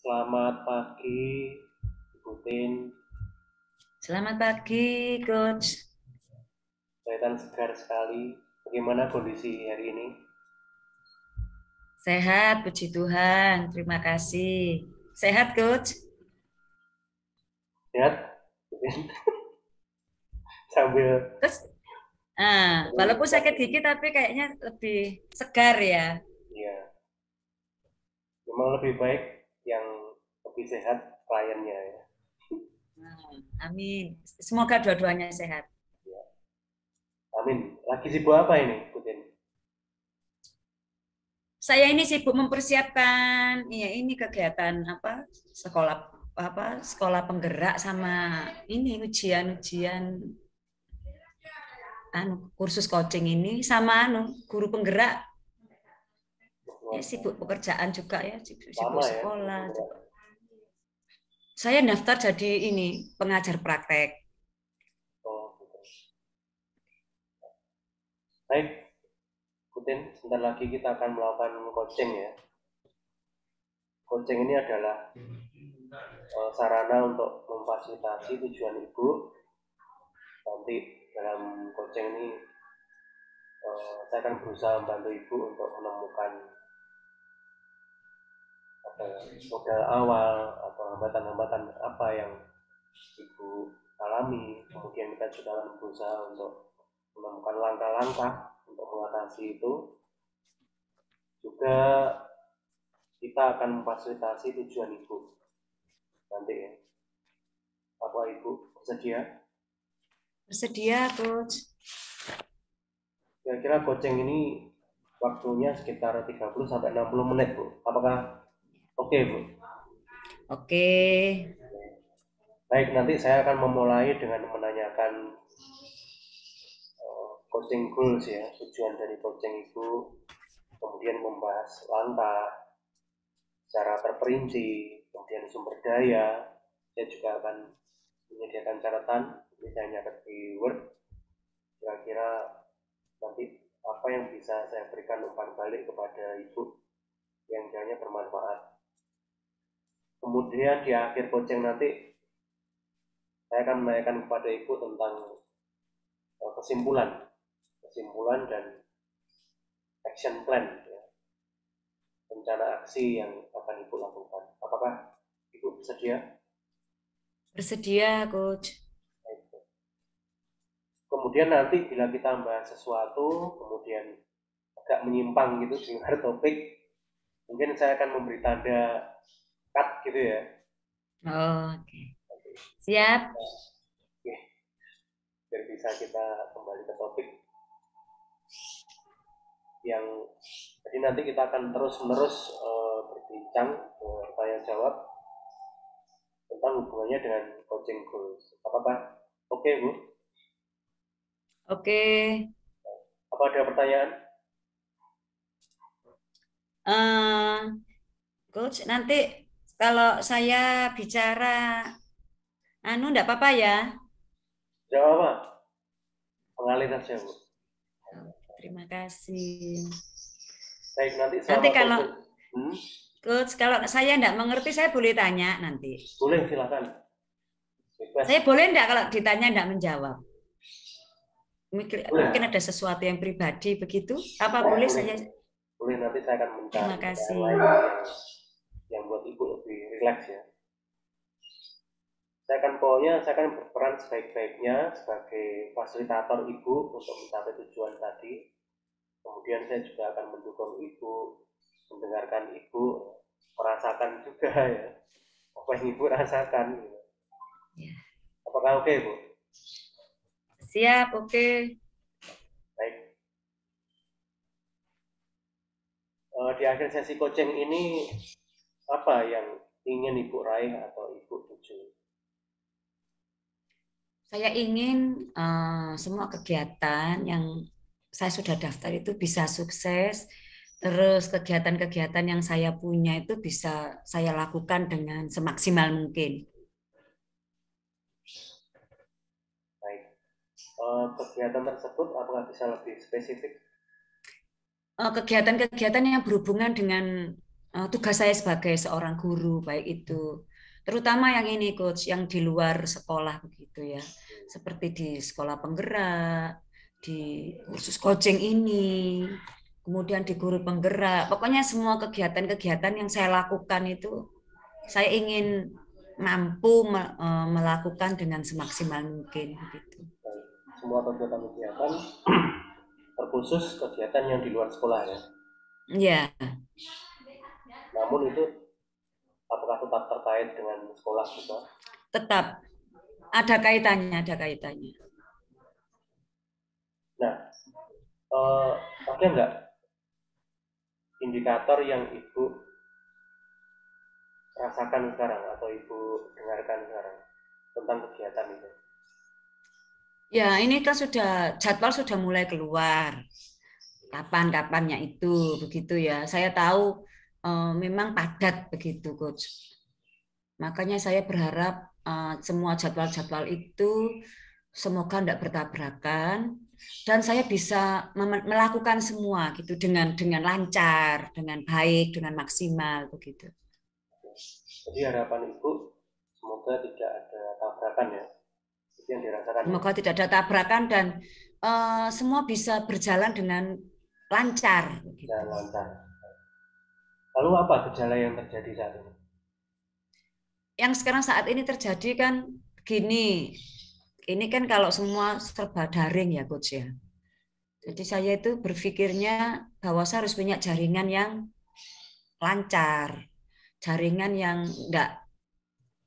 Selamat pagi, Ibu Tin. Selamat pagi, Coach. Kelihatan segar sekali. Bagaimana kondisi hari ini? Sehat, puji Tuhan. Terima kasih. Sehat, Coach. Sehat, Bu Tin? Sambil Terus, walaupun sakit gigi, tapi kayaknya lebih segar ya. ya, memang lebih baik yang lebih sehat kliennya ya. Amin. Semoga dua-duanya sehat. Ya, amin. Lagi sibuk apa ini, Bu Tin? Saya ini sibuk mempersiapkan, ya ini kegiatan apa sekolah penggerak sama ini ujian-ujian kursus coaching ini sama guru penggerak. Ya sibuk pekerjaan juga ya, sibuk Lama ya? sekolah juga. Saya daftar jadi ini pengajar praktek. Oh, gitu. Baik, Bu Tin, sebentar lagi kita akan melakukan coaching ya. Coaching ini adalah sarana untuk memfasilitasi tujuan Ibu. Nanti dalam coaching ini saya akan berusaha membantu Ibu untuk menemukan modal awal atau hambatan-hambatan apa yang Ibu alami. Kemudian kita juga akan berusaha untuk menemukan langkah-langkah untuk mengatasi itu. Juga kita akan memfasilitasi tujuan Ibu nanti ya. Apa Ibu bersedia? Bersedia, Coach. Kira-kira coaching ini waktunya sekitar 30 sampai 60 menit, Bu. Apakah oke, Bu? Oke. Baik, nanti saya akan memulai dengan menanyakan coaching goals ya, tujuan dari coaching itu, kemudian membahas langkah secara terperinci, kemudian sumber daya. Saya juga akan menyediakan catatan, misalnya di Word, kira-kira nanti apa yang bisa saya berikan umpan balik kepada Ibu yang kiranya bermanfaat. Kemudian di akhir coaching nanti saya akan menanyakan kepada Ibu tentang kesimpulan dan action plan ya, rencana aksi yang akan Ibu lakukan. Apakah Ibu bersedia? Bersedia, Coach. Kemudian nanti bila kita bahas sesuatu, kemudian agak menyimpang gitu di luar topik, mungkin saya akan memberi tanda cut gitu ya. Oke. Siap. Oke, biar bisa kita kembali ke topik yang jadi nanti kita akan terus-menerus berbincang, bertanya jawab tentang hubungannya dengan coaching goals. Apakah oke, Bu? Oke. Apa ada pertanyaan? Eh, Coach, nanti kalau saya bicara, enggak apa-apa ya. Jawab, mengalir saja, Bu. Terima kasih. Baik, nanti Nanti selama kalau coaching, Coach, kalau saya enggak mengerti, saya boleh tanya nanti. boleh silakan. Bebas. Saya boleh enggak kalau ditanya enggak menjawab? Mungkin Boleh. ada sesuatu yang pribadi begitu. Apa Boleh, boleh boleh. saya? Boleh, nanti saya akan Terima mencari pertanyaan kasih. lain yang buat Ibu lebih rileks ya. Saya akan berperan sebaik-baiknya sebagai fasilitator Ibu untuk mencapai tujuan tadi. Kemudian saya juga akan mendukung Ibu, mendengarkan Ibu, merasakan juga ya apa yang Ibu rasakan. Gitu. Ya. Apakah oke, Bu? Siap, oke. Baik. Di akhir sesi coaching ini apa yang ingin Ibu raih atau Ibu tuju? Saya ingin semua kegiatan yang saya sudah daftar itu bisa sukses. Terus kegiatan-kegiatan yang saya punya itu bisa saya lakukan dengan semaksimal mungkin. Baik. Kegiatan tersebut apakah bisa lebih spesifik? Kegiatan-kegiatan yang berhubungan dengan tugas saya sebagai seorang guru, baik itu terutama yang ini coach, yang di luar sekolah begitu ya, seperti di sekolah penggerak, di kursus coaching ini, kemudian di guru penggerak, pokoknya semua kegiatan-kegiatan yang saya lakukan itu saya ingin mampu melakukan dengan semaksimal mungkin begitu. Baik. Semua kegiatan-kegiatan terkhusus kegiatan yang di luar sekolah ya. Ya, Namun itu apakah tetap terkait dengan sekolah juga? tetap ada kaitannya, ada kaitannya. Nah, ada nggak indikator yang Ibu rasakan sekarang atau Ibu dengarkan sekarang tentang kegiatan itu? Ya, ini kan jadwal sudah mulai keluar. Kapan-kapannya itu begitu ya. Saya tahu memang padat begitu, coach. Makanya saya berharap semua jadwal-jadwal itu semoga tidak bertabrakan dan saya bisa melakukan semua gitu dengan lancar, dengan baik, dengan maksimal begitu. Jadi harapan Ibu semoga tidak ada tabrakan ya, itu yang dirasakan ya. Semoga tidak ada tabrakan dan semua bisa berjalan dengan lancar. Begitu. Dan lancar. Lalu apa gejala yang terjadi saat ini? Yang sekarang saat ini terjadi kan gini, ini kan kalau semua serba daring ya coach ya. Jadi saya itu berpikirnya bahwa saya harus punya jaringan yang lancar, jaringan yang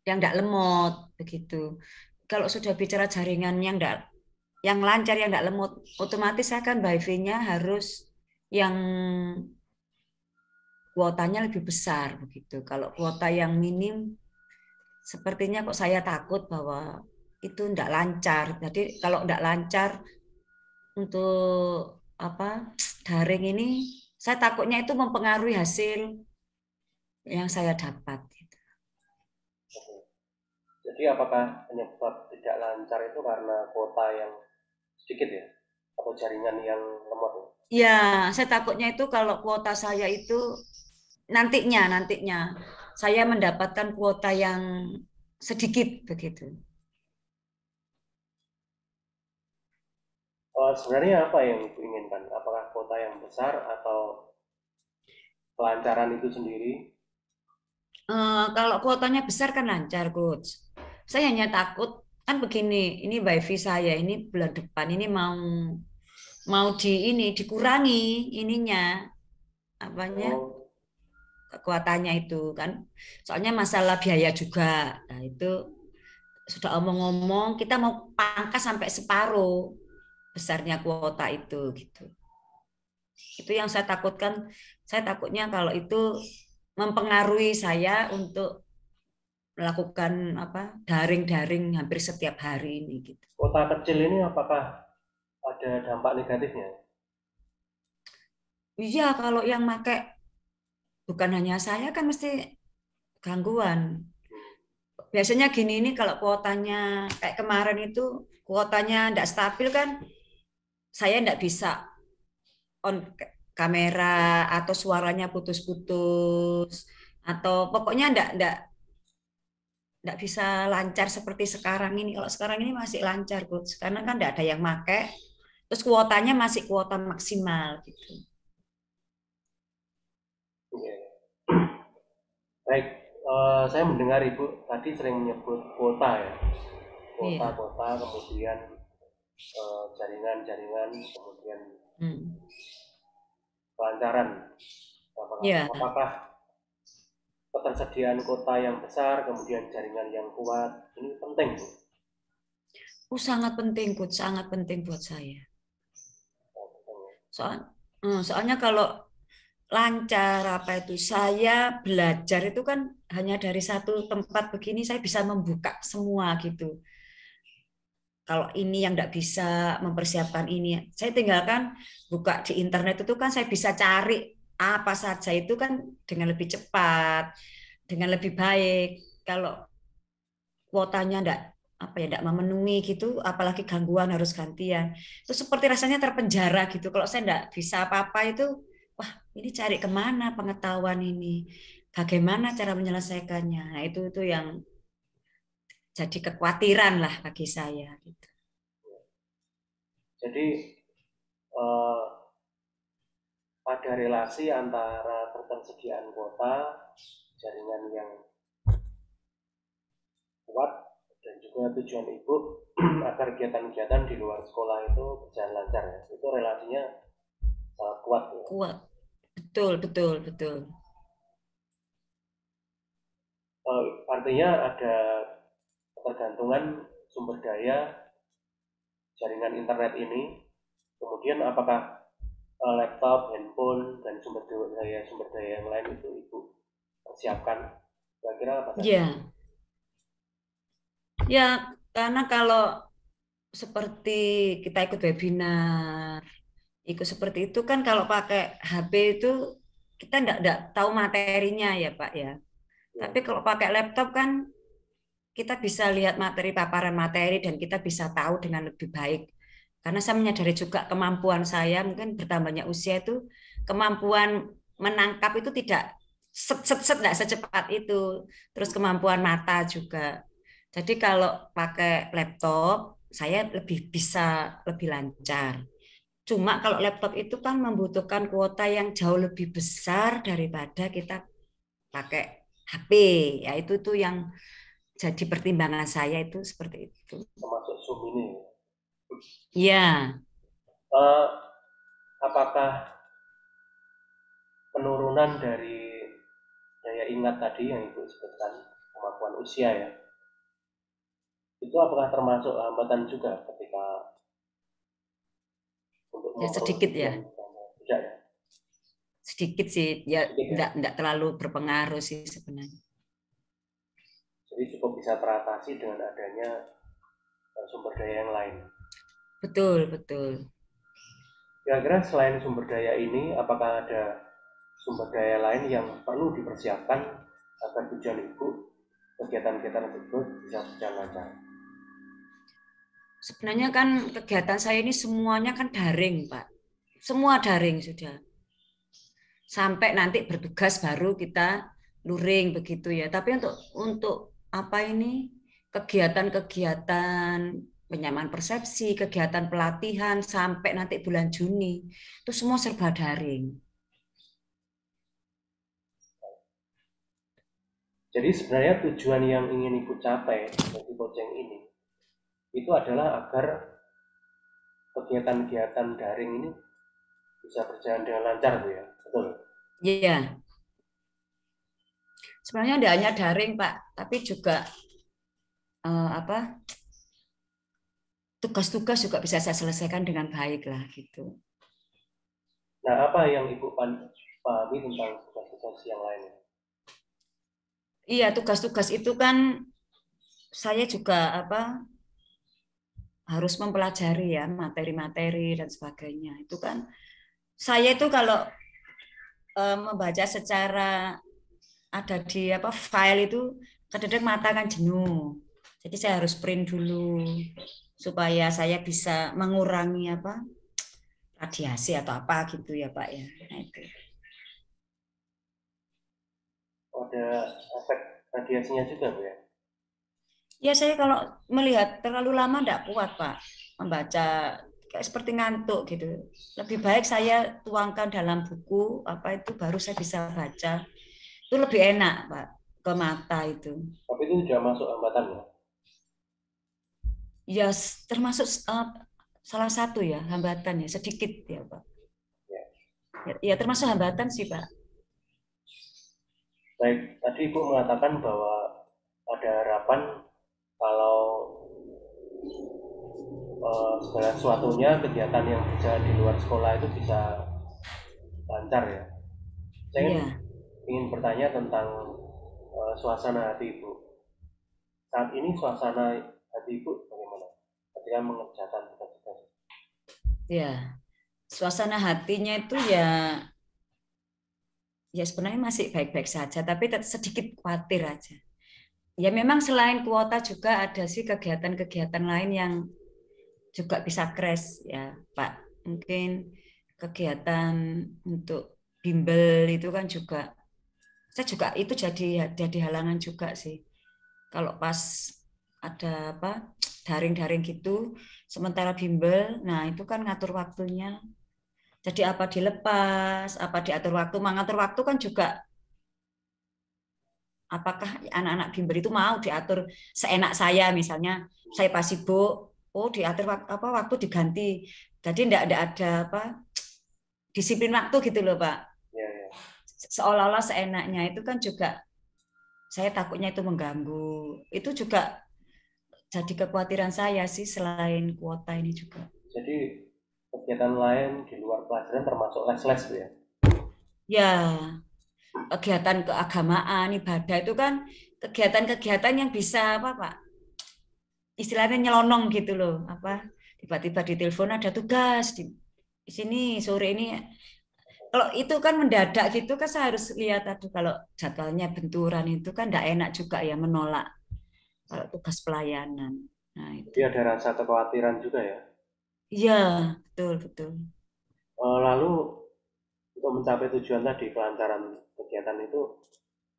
enggak lemot begitu. Kalau sudah bicara jaringan yang lancar, yang enggak lemot, otomatis saya kan wifi-nya harus yang kuotanya lebih besar begitu. Kalau kuota yang minim, sepertinya kok saya takut bahwa itu enggak lancar. Jadi kalau enggak lancar untuk daring ini, saya takutnya itu mempengaruhi hasil yang saya dapat. Jadi apakah penyebab tidak lancar itu karena kuota yang sedikit ya? Atau jaringan yang lemot ya? Ya, saya takutnya itu kalau kuota saya itu nantinya saya mendapatkan kuota yang sedikit begitu. Sebenarnya apa yang Ibu inginkan? Apakah kuota yang besar atau kelancaran itu sendiri? Kalau kuotanya besar kan lancar, coach. Saya hanya takut kan begini, ini wifi saya ini bulan depan ini mau dikurangi ininya apanya Oh, kekuatannya itu kan. Soalnya masalah biaya juga. Nah, itu sudah omong-omong kita mau pangkas sampai separuh besarnya kuota itu gitu. Itu yang saya takutkan. Saya takutnya kalau itu mempengaruhi saya untuk melakukan daring-daring hampir setiap hari ini gitu. kuota kecil ini apakah ada dampak negatifnya? Iya, kalau yang pakai bukan hanya saya kan mesti gangguan. Biasanya gini ini kalau kuotanya kayak kemarin itu kuotanya tidak stabil kan, saya tidak bisa on kamera atau suaranya putus-putus atau pokoknya tidak bisa lancar seperti sekarang ini. Kalau sekarang ini masih lancar, Coach. Karena kan tidak ada yang pakai. Terus kuotanya masih kuota maksimal gitu. Ya. Baik, saya mendengar Ibu tadi sering menyebut kuota ya. Iya. Kuota-kuota, kemudian jaringan-jaringan, kemudian kelancaran. Iya. Apakah ketersediaan kuota yang besar, kemudian jaringan yang kuat, ini penting, Bu? Sangat penting, Coach. Sangat penting buat saya. Soalnya kalau lancar saya belajar itu kan hanya dari satu tempat begini saya bisa membuka semua gitu. Kalau ini yang tidak bisa mempersiapkan ini, saya tinggalkan buka di internet itu kan saya bisa cari apa saja itu kan dengan lebih cepat, dengan lebih baik. Kalau kuotanya tidak memenuhi gitu, apalagi gangguan harus gantian. Itu seperti rasanya terpenjara gitu. Kalau saya tidak bisa apa-apa itu wah ini cari kemana pengetahuan ini, bagaimana cara menyelesaikannya. Nah, itu yang jadi kekhawatiran lah bagi saya gitu. Jadi eh, ada relasi antara ketersediaan kuota, jaringan yang kuat, dan juga tujuan ibu agar kegiatan-kegiatan di luar sekolah itu berjalan lancar ya. Itu relasinya sangat kuat ya. Kuat, betul, betul, betul. Artinya ada ketergantungan sumber daya jaringan internet ini. Kemudian apakah laptop, handphone, dan sumber daya yang lain itu ibu persiapkan? Kira-kira apa saja? Ya, ya karena kalau seperti kita ikut webinar, ikut seperti itu kan kalau pakai HP itu kita enggak tahu materinya ya Pak ya. Ya. Tapi kalau pakai laptop kan kita bisa lihat materi, paparan materi, dan kita bisa tahu dengan lebih baik. Karena saya menyadari juga kemampuan saya, mungkin bertambahnya usia itu, kemampuan menangkap itu tidak set tidak secepat itu. Terus kemampuan mata juga. Jadi kalau pakai laptop, saya lebih bisa lebih lancar. Cuma kalau laptop itu kan membutuhkan kuota yang jauh lebih besar daripada kita pakai HP. Ya itu tuh yang jadi pertimbangan saya itu seperti itu. Termasuk Zoom ini. Iya, Uh, apakah penurunan dari daya ingat tadi yang ibu sebutkan, kemampuan usia ya, itu apakah termasuk hambatan juga ketika untuk ya sedikit memproduksi ya, yang sama? Tidak ya? sedikit sih, ya Sedikit ya? enggak terlalu berpengaruh sih sebenarnya. Jadi cukup bisa teratasi dengan adanya sumber daya yang lain. Betul, betul. Kira-kira selain sumber daya ini, apakah ada sumber daya lain yang perlu dipersiapkan agar tujuan ibu kegiatan-kegiatan tersebut bisa berjalan lancar? Sebenarnya kan kegiatan saya ini semuanya kan daring, Pak. Semua daring sudah. Sampai nanti bertugas baru kita luring begitu ya. Tapi untuk apa ini kegiatan-kegiatan penyamaan persepsi, kegiatan pelatihan sampai nanti bulan Juni itu semua serba daring. Jadi sebenarnya tujuan yang ingin ibu capai dari Bojeng ini itu adalah agar kegiatan-kegiatan daring ini bisa berjalan dengan lancar, Bu ya. Betul. Iya, sebenarnya tidak hanya daring, Pak, tapi juga apa tugas-tugas juga bisa saya selesaikan dengan baik lah gitu. Nah, apa yang ibu pahami tentang tugas-tugas yang lainnya? Iya, tugas-tugas itu kan saya juga apa harus mempelajari ya materi-materi dan sebagainya. Itu kan saya itu kalau membaca secara ada di apa file itu kadang-kadang mata kan jenuh. Jadi saya harus print dulu supaya saya bisa mengurangi apa radiasi atau apa gitu ya Pak ya. Nah, itu. Ada efek radiasinya juga, Bu ya? Ya saya kalau melihat terlalu lama tidak kuat Pak membaca kayak seperti ngantuk gitu. Lebih baik saya tuangkan dalam buku apa itu baru saya bisa baca. Itu lebih enak Pak ke mata itu. Tapi itu sudah masuk hambatan ya? Ya termasuk salah satu ya hambatan ya sedikit ya Pak. Ya. Ya termasuk hambatan sih Pak. Baik, tadi ibu mengatakan bahwa ada harapan kalau segala sesuatunya kegiatan yang berjalan di luar sekolah itu bisa lancar ya. Saya Iya. ingin bertanya tentang suasana hati ibu. Saat ini suasana hati ibu bagaimana ketika mengerjakan tugas-tugas? Ya. Suasana hatinya itu ya sebenarnya masih baik-baik saja tapi sedikit khawatir aja. Ya memang selain kuota juga ada sih kegiatan-kegiatan lain yang juga bisa crash ya Pak. Mungkin kegiatan untuk bimbel itu kan juga, saya juga itu jadi halangan juga sih. Kalau pas ada apa daring-daring gitu, sementara bimbel, nah itu kan ngatur waktunya. Jadi apa dilepas, apa diatur waktu, mengatur waktu kan juga apakah anak-anak bimbel itu mau diatur seenak saya misalnya saya pas sibuk oh diatur apa waktu diganti jadi tidak ada apa disiplin waktu gitu loh Pak Ya, ya. seolah-olah seenaknya itu kan juga saya takutnya itu mengganggu itu juga jadi kekhawatiran saya sih selain kuota ini juga Jadi kegiatan lain di luar pelajaran termasuk les-les Bu ya. ya kegiatan keagamaan ibadah itu kan kegiatan-kegiatan yang bisa apa Pak istilahnya nyelonong gitu loh apa tiba-tiba di telepon ada tugas di sini sore ini kalau itu kan mendadak gitu kan saya harus lihat aduh kalau jadwalnya benturan itu kan tidak enak juga ya menolak kalau tugas pelayanan nah Jadi itu ada rasa kekhawatiran juga ya. iya betul betul Lalu untuk mencapai tujuan tadi kelancaran kegiatan itu,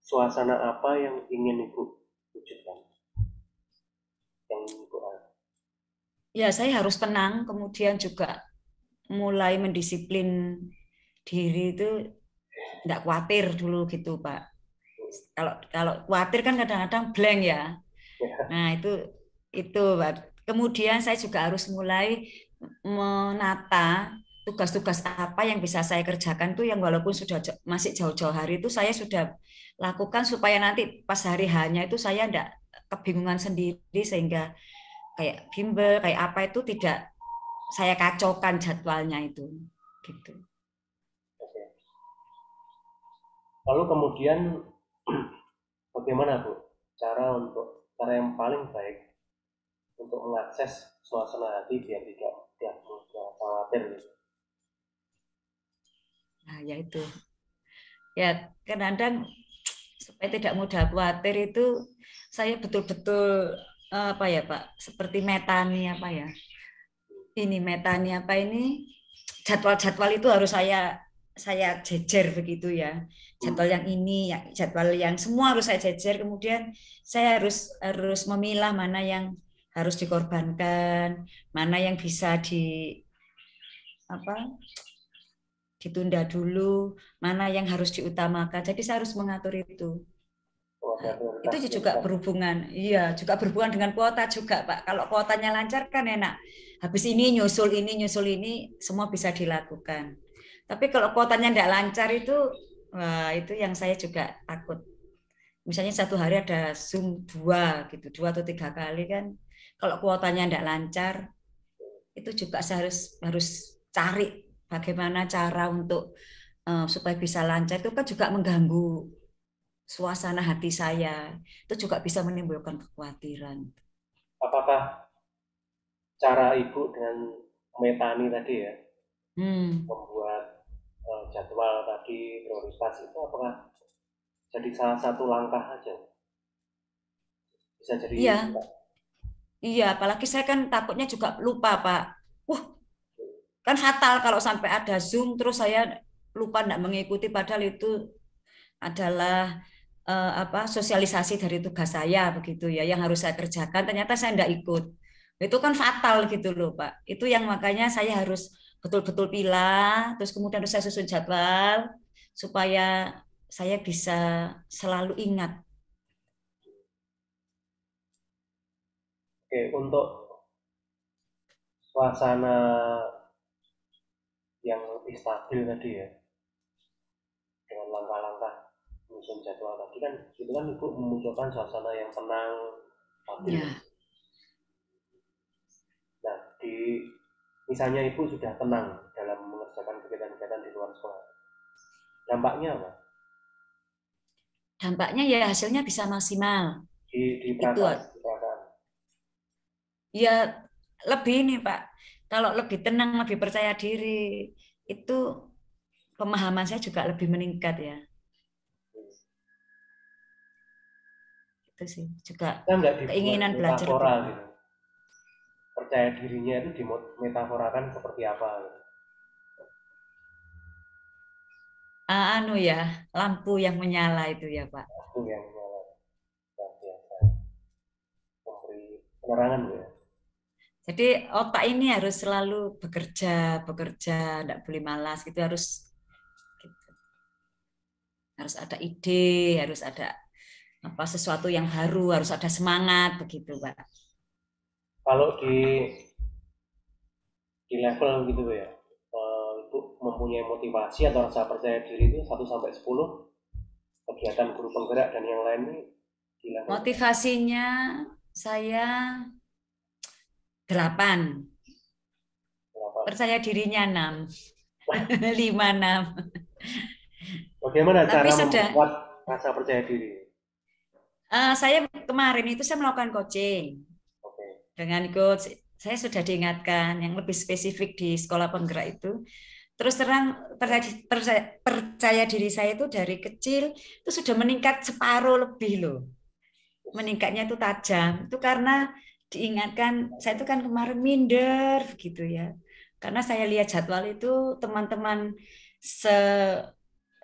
suasana apa yang ingin Ibu wujudkan? Yang Ibu ya saya harus tenang kemudian juga mulai mendisiplin diri itu tidak khawatir dulu gitu Pak kalau kalau khawatir kan kadang-kadang blank ya. ya, Nah, itu Pak. Kemudian saya juga harus mulai menata tugas-tugas apa yang bisa saya kerjakan tuh yang walaupun sudah masih jauh-jauh hari itu saya sudah lakukan supaya nanti pas hari hanya itu saya tidak kebingungan sendiri sehingga kayak bimbel kayak apa itu tidak saya kacaukan jadwalnya itu gitu. oke. Lalu kemudian bagaimana Bu cara yang paling baik untuk mengakses suasana hati biar tidak mudah khawatir gitu. Nah, ya itu. Ya, kadang-kadang supaya tidak mudah khawatir itu saya betul-betul apa ya Pak seperti metani apa ya ini metani apa ini jadwal-jadwal itu harus saya jejer begitu ya jadwal yang ini ya jadwal yang semua harus saya jejer kemudian saya harus harus memilah mana yang harus dikorbankan mana yang bisa apa ditunda dulu mana yang harus diutamakan jadi saya harus mengatur itu. Oh, ada Nah, itu juga prioritas-prioritas. berhubungan, iya, juga berhubungan dengan kuota juga, Pak. Kalau kuotanya lancar kan enak. Habis nyusul ini, semua bisa dilakukan. Tapi kalau kuotanya tidak lancar itu, wah, itu yang saya juga takut. Misalnya satu hari ada Zoom dua, gitu, 2 atau 3 kali kan. Kalau kuotanya tidak lancar, itu juga saya harus cari bagaimana cara untuk supaya bisa lancar. Itu kan juga mengganggu suasana hati saya itu juga bisa menimbulkan kekhawatiran. Apakah cara Ibu dengan metani tadi ya, Hmm. membuat jadwal tadi prioritas itu apakah jadi salah satu langkah aja? Bisa jadi Iya, iya. Apalagi saya kan takutnya juga lupa, Pak. Wah, kan fatal kalau sampai ada Zoom terus saya lupa tidak mengikuti padahal itu adalah apa sosialisasi dari tugas saya begitu ya yang harus saya kerjakan ternyata saya tidak ikut itu kan fatal gitu loh Pak itu yang makanya saya harus betul-betul pilah terus kemudian harus saya susun jadwal supaya saya bisa selalu ingat. oke untuk suasana yang lebih stabil tadi ya, dengan langkah-langkah menyusun jadwal tadi kan itu kan Ibu memunculkan suasana yang tenang, stabil. Ya, Nah, misalnya Ibu sudah tenang dalam mengerjakan kegiatan-kegiatan di luar sekolah, dampaknya apa? dampaknya ya hasilnya bisa maksimal. Di Itu perasaan, di perasaan. ya lebih ini Pak. Kalau lebih tenang, lebih percaya diri, itu pemahaman saya juga lebih meningkat ya. Itu sih juga Kita nggak dibuat keinginan belajar lebih metafora kuat. gitu. Percaya dirinya itu dimetaforakan seperti apa gitu. anu ya, lampu yang menyala itu ya Pak. Aku yang luar biasa memberi penerangan ya. Jadi otak ini harus selalu bekerja, bekerja, tidak boleh malas gitu, gitu. Harus ada ide, harus ada apa sesuatu yang baru, harus ada semangat begitu Pak. Kalau di level gitu ya, itu mempunyai motivasi atau rasa percaya diri itu 1 sampai 10, kegiatan guru penggerak dan yang lain ini di level Motivasinya saya 8, berapa? percaya dirinya 6, 5, 6. Bagaimana Tapi cara sudah, memperkuat rasa percaya diri? saya kemarin itu saya melakukan coaching Oke. dengan coach. Saya sudah diingatkan yang lebih spesifik di sekolah penggerak itu. Terus terang percaya diri saya itu dari kecil itu sudah meningkat separuh lebih loh. Meningkatnya itu tajam. Itu karena diingatkan, saya itu kan kemarin minder gitu ya. Karena saya lihat jadwal itu teman-teman se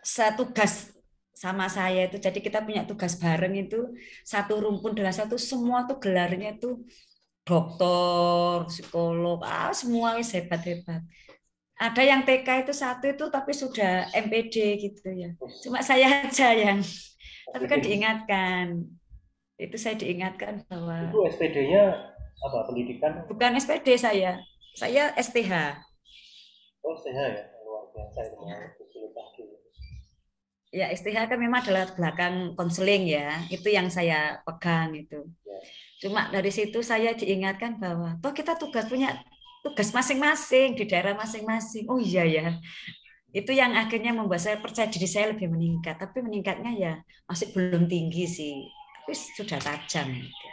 setugas sama saya itu. Jadi kita punya tugas bareng itu satu rumpun dengan satu semua tuh gelarnya itu dokter, psikolog, semua wis hebat-hebat. Ada yang TK itu satu itu tapi sudah MPD gitu ya. Cuma saya aja yang, tapi kan SPD. diingatkan. Itu saya diingatkan Itu bahwa SPD-nya apa? Pendidikan? bukan SPD saya STH. Oh, sehat ya. Luar biasa itu mau STH. disuruh lagi. Ya, STH kan memang adalah belakang konseling ya. Itu yang saya pegang itu. Ya. Cuma dari situ saya diingatkan bahwa toh kita punya tugas masing-masing di daerah masing-masing. Oh iya ya. Itu yang akhirnya membuat saya percaya diri saya lebih meningkat. Tapi meningkatnya ya masih belum tinggi sih. Tapi sudah tajam. Itu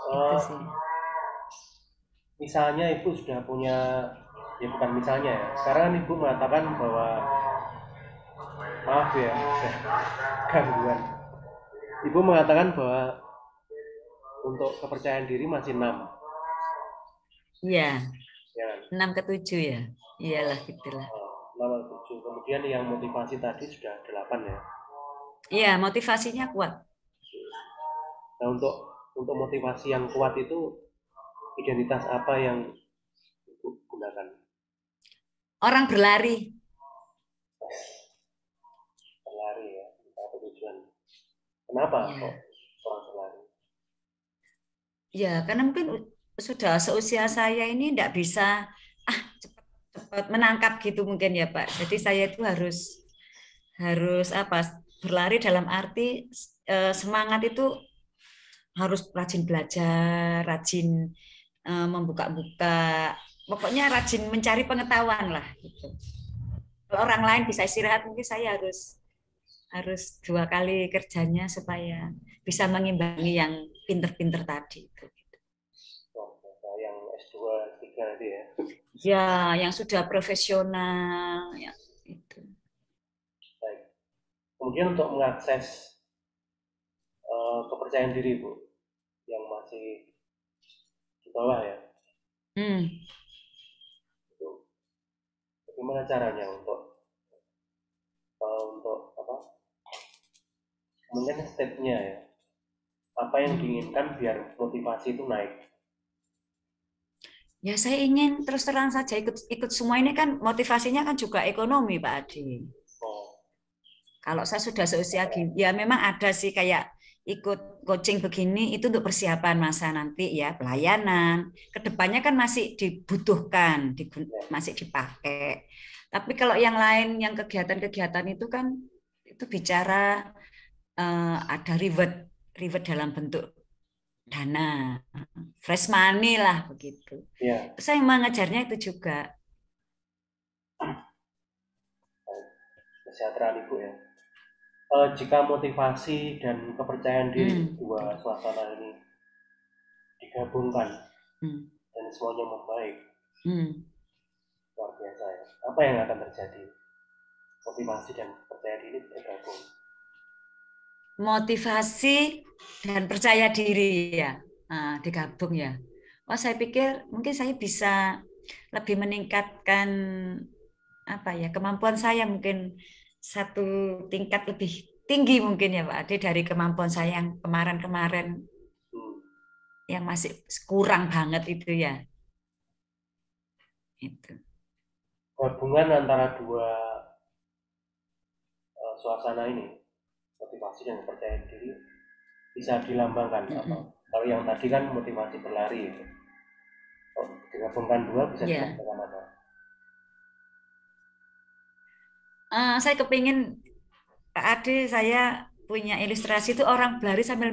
Eh, sih. misalnya ibu sudah punya, ya bukan misalnya ya. Sekarang kan ibu mengatakan bahwa maaf ya, gangguan. Ibu mengatakan bahwa untuk kepercayaan diri masih 6, Iya, ya kan? 6 ke 7 ya. Iyalah gitulah. 6 atau 7. Kemudian yang motivasi tadi sudah 8 ya. Iya, motivasinya kuat. Nah, untuk motivasi yang kuat itu identitas apa yang ibu gunakan? Orang berlari. Berlari ya, apa tujuan? Kenapa kok Ya. orang berlari? Ya, karena mungkin sudah seusia saya ini tidak bisa cepat menangkap gitu mungkin ya Pak. Jadi saya itu harus harus apa? Berlari dalam arti semangat itu harus rajin belajar, rajin membuka-buka, pokoknya rajin mencari pengetahuan lah gitu. Kalau orang lain bisa istirahat, mungkin saya harus 2 kali kerjanya supaya bisa mengimbangi yang pinter-pinter tadi. Oh, yang S2, S3 itu ya. Ya, yang sudah profesional, ya itu. Baik. Kemudian untuk mengakses kepercayaan diri Bu, yang masih di bawah ya, Hmm. itu bagaimana caranya untuk apa? Mungkin stepnya ya, apa yang Hmm. diinginkan biar motivasi itu naik. Ya, saya ingin terus terang saja ikut ikut semua ini kan motivasinya kan juga ekonomi, Pak Adi. Oh, Kalau saya sudah seusia gini, ya memang ada sih kayak ikut coaching begini itu untuk persiapan masa nanti ya pelayanan. Kedepannya kan masih dibutuhkan, ya. masih dipakai. Tapi kalau yang lain, yang kegiatan-kegiatan itu kan itu bicara ada reward, reward dalam bentuk dana, fresh money lah begitu. Ya, Saya mengejarnya itu juga. kesejahteraan Ibu ya. Jika motivasi dan kepercayaan diri dua Betul. suasana ini digabungkan Hmm, dan semuanya membaik, hmm. luar biasa ya. Apa yang akan terjadi? Motivasi dan percaya diri bergabung. Motivasi dan percaya diri ya, digabung ya. Oh, saya pikir mungkin saya bisa lebih meningkatkan apa ya, kemampuan saya mungkin satu tingkat lebih tinggi mungkin ya Pak Ade dari kemampuan saya yang kemarin-kemarin Hmm. yang masih kurang banget itu ya. Itu. Gabungan antara dua suasana ini, motivasi dan percaya diri, bisa dilambangkan apa? Mm-mm. Kalau yang tadi kan motivasi berlari itu. Oh, digabungkan dua bisa Ya, dilambangkan apa? Saya kepingin Pak Ade saya punya ilustrasi itu orang berlari sambil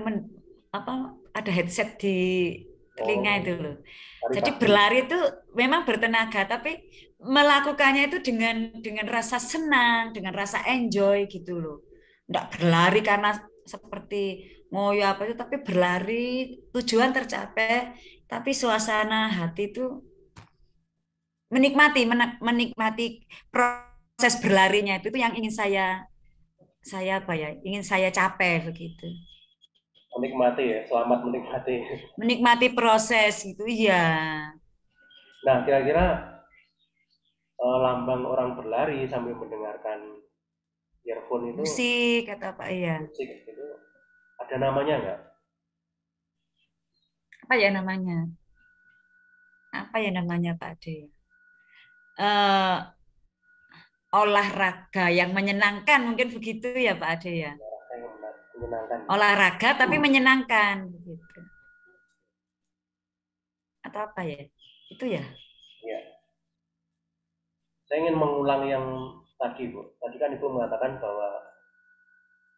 apa ada headset di telinga itu Oh, loh. tari Jadi pagi. berlari itu memang bertenaga, tapi melakukannya itu dengan rasa senang, dengan rasa enjoy gitu loh. Enggak berlari karena seperti ngoyo apa itu, tapi berlari tujuan tercapai, tapi suasana hati itu menikmati proses berlarinya itu yang ingin saya apa ya, ingin saya capai begitu. Menikmati ya, selamat menikmati. Menikmati proses itu ya. Nah, kira-kira lambang orang berlari sambil mendengarkan earphone itu Musik atau apa ya? musik itu ada namanya nggak? Apa ya namanya? Apa ya namanya Pak Ade? Eh, olahraga yang menyenangkan mungkin begitu ya Pak Ade ya. Yang menyenangkan ya. Olahraga tapi menyenangkan begitu. Atau apa ya? Itu ya. Ya, saya ingin mengulang yang tadi Bu. Tadi kan Ibu mengatakan bahwa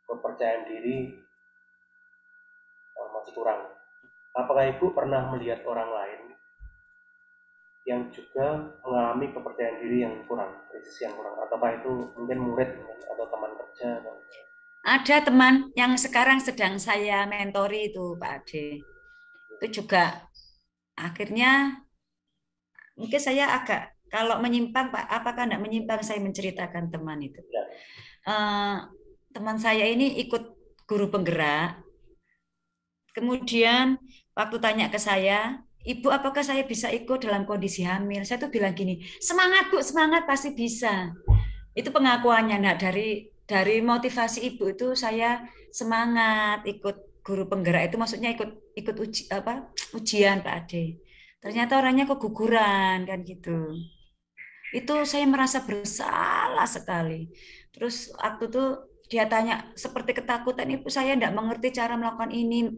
kepercayaan diri masih kurang. Apakah Ibu pernah melihat orang lain yang juga mengalami kepercayaan diri yang kurang, krisis yang kurang? Ataukah itu mungkin murid mungkin, atau teman kerja? Atau... Ada teman yang sekarang sedang saya mentori itu Pak Ade. Itu juga akhirnya mungkin saya agak kalau menyimpang Pak, apakah tidak menyimpang saya menceritakan teman itu. Ya, Eh, teman saya ini ikut guru penggerak. Kemudian waktu tanya ke saya, Ibu, apakah saya bisa ikut dalam kondisi hamil? Saya tuh bilang gini, semangat Bu, semangat pasti bisa. Itu pengakuannya. Nah, dari motivasi Ibu itu saya semangat ikut guru penggerak itu maksudnya ikut ikut ujian Pak Ade. Ternyata orangnya keguguran kan gitu. Itu saya merasa bersalah sekali. Terus waktu itu dia tanya seperti ketakutan, ibu saya tidak mengerti cara melakukan ini,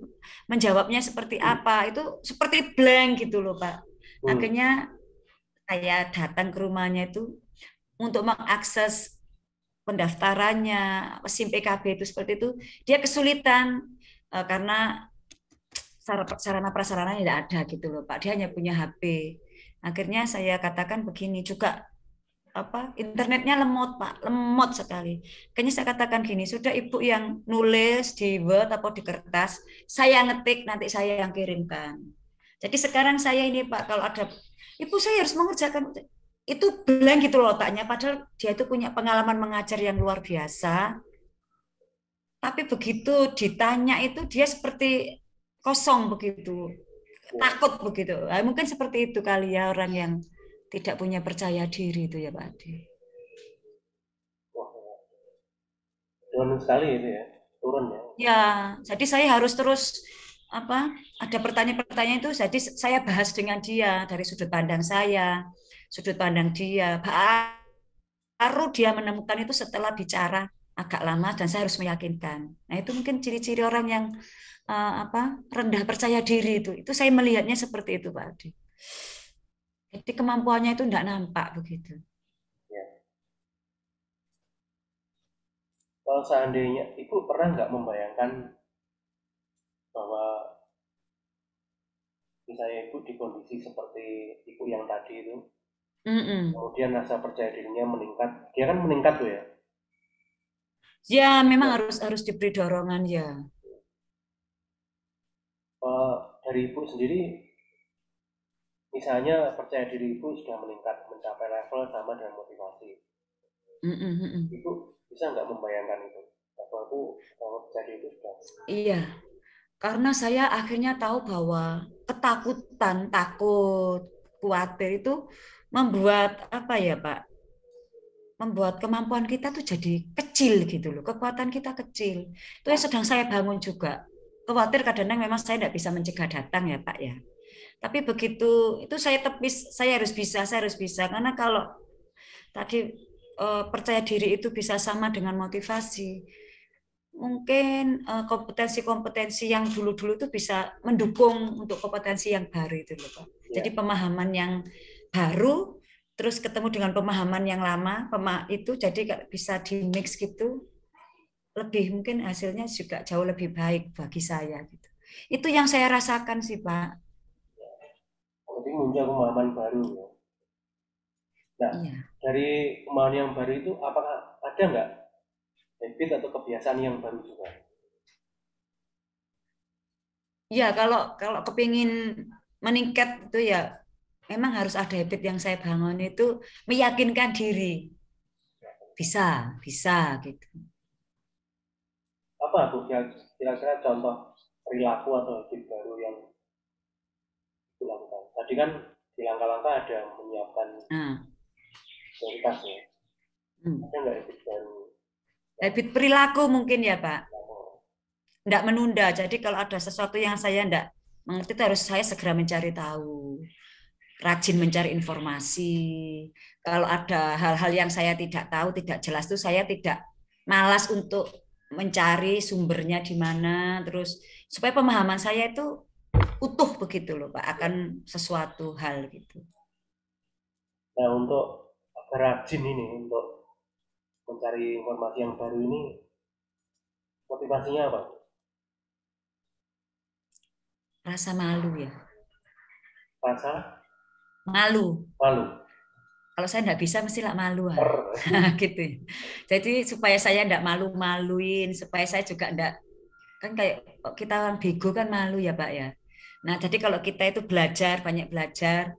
menjawabnya seperti apa, itu seperti blank gitu loh Pak. hmm. Akhirnya saya datang ke rumahnya itu untuk mengakses pendaftarannya, SIM PKB itu seperti itu, dia kesulitan karena sarana prasarana tidak ada gitu loh Pak. Dia hanya punya HP. Akhirnya saya katakan begini juga apa internetnya lemot Pak, lemot sekali. Kayaknya saya katakan gini, sudah Ibu yang nulis di Word atau di kertas, saya ngetik nanti saya yang kirimkan. Jadi sekarang saya ini Pak, kalau ada Ibu saya harus mengerjakan itu blank gitu loh otaknya, padahal dia itu punya pengalaman mengajar yang luar biasa, tapi begitu ditanya itu dia seperti kosong begitu, Ya. takut begitu. Nah, mungkin seperti itu kali ya orang yang tidak punya percaya diri itu ya Pak Ade. Wah, turun sekali itu ya, turun ya. Ya, jadi saya harus terus apa? Ada pertanyaan-pertanyaan itu, jadi saya bahas dengan dia dari sudut pandang saya, sudut pandang dia. Baru dia menemukan itu setelah bicara agak lama dan saya harus meyakinkan. Nah, itu mungkin ciri-ciri orang yang apa? Rendah percaya diri itu. Itu saya melihatnya seperti itu, Pak Adi. Jadi kemampuannya itu tidak nampak begitu. Ya. Kalau seandainya Ibu pernah nggak membayangkan bahwa misalnya Ibu di kondisi seperti Ibu yang tadi itu, Mm-mm. kemudian rasa percaya dirinya meningkat, dia kan meningkat tuh ya. Ya, memang Nah, harus diberi dorongan ya. dari Ibu sendiri, misalnya percaya diri Ibu sudah meningkat, mencapai level sama dengan motivasi. Mm-mm, mm-mm. Ibu bisa nggak membayangkan itu? Bahwa aku kalau percaya diri itu sudah. Iya, karena saya akhirnya tahu bahwa takut, khawatir itu membuat apa ya, Pak? membuat kemampuan kita tuh jadi kecil gitu loh. Kekuatan kita kecil. Itu yang sedang saya bangun juga. Khawatir kadang-kadang memang saya tidak bisa mencegah datang ya Pak ya. Tapi begitu itu saya tepis, saya harus bisa. Karena kalau tadi percaya diri itu bisa sama dengan motivasi. Mungkin kompetensi-kompetensi yang dulu-dulu itu bisa mendukung untuk kompetensi yang baru itu loh Pak. Jadi Ya. pemahaman yang baru terus ketemu dengan pemahaman yang lama, itu jadi bisa di mix gitu, lebih mungkin hasilnya juga jauh lebih baik bagi saya gitu. Itu yang saya rasakan sih Pak. Jadi muncul pemahaman baru ya. Nah, Iya. dari pemahaman yang baru itu apakah ada nggak habit atau kebiasaan yang baru juga? Ya kalau kalau kepingin meningkat itu ya memang harus ada habit yang saya bangun itu meyakinkan diri. Bisa, bisa gitu. Apa tuh kira-kira contoh perilaku atau habit baru yang dilakukan? Tadi kan di langkah-langkah ada menyiapkan Nah, prioritasnya. hmm. Ada nggak habit baru yang Habit perilaku mungkin ya Pak. dilakukan? Tidak menunda. Jadi kalau ada sesuatu yang saya tidak mengerti itu harus saya segera mencari tahu. Rajin mencari informasi. Kalau ada hal-hal yang saya tidak tahu, tidak jelas itu saya tidak malas untuk mencari sumbernya di mana, terus supaya pemahaman saya itu utuh begitu loh Pak akan sesuatu hal gitu. Nah, untuk rajin ini, untuk mencari informasi yang baru ini, motivasinya apa? Rasa malu ya, Rasa malu. malu. Kalau saya nggak bisa mesti lah malu ah. Per. Gitu. Jadi supaya saya nggak malu-maluin, supaya saya juga nggak kan kayak kita orang bego kan malu ya Pak ya. Nah jadi kalau kita itu belajar banyak belajar,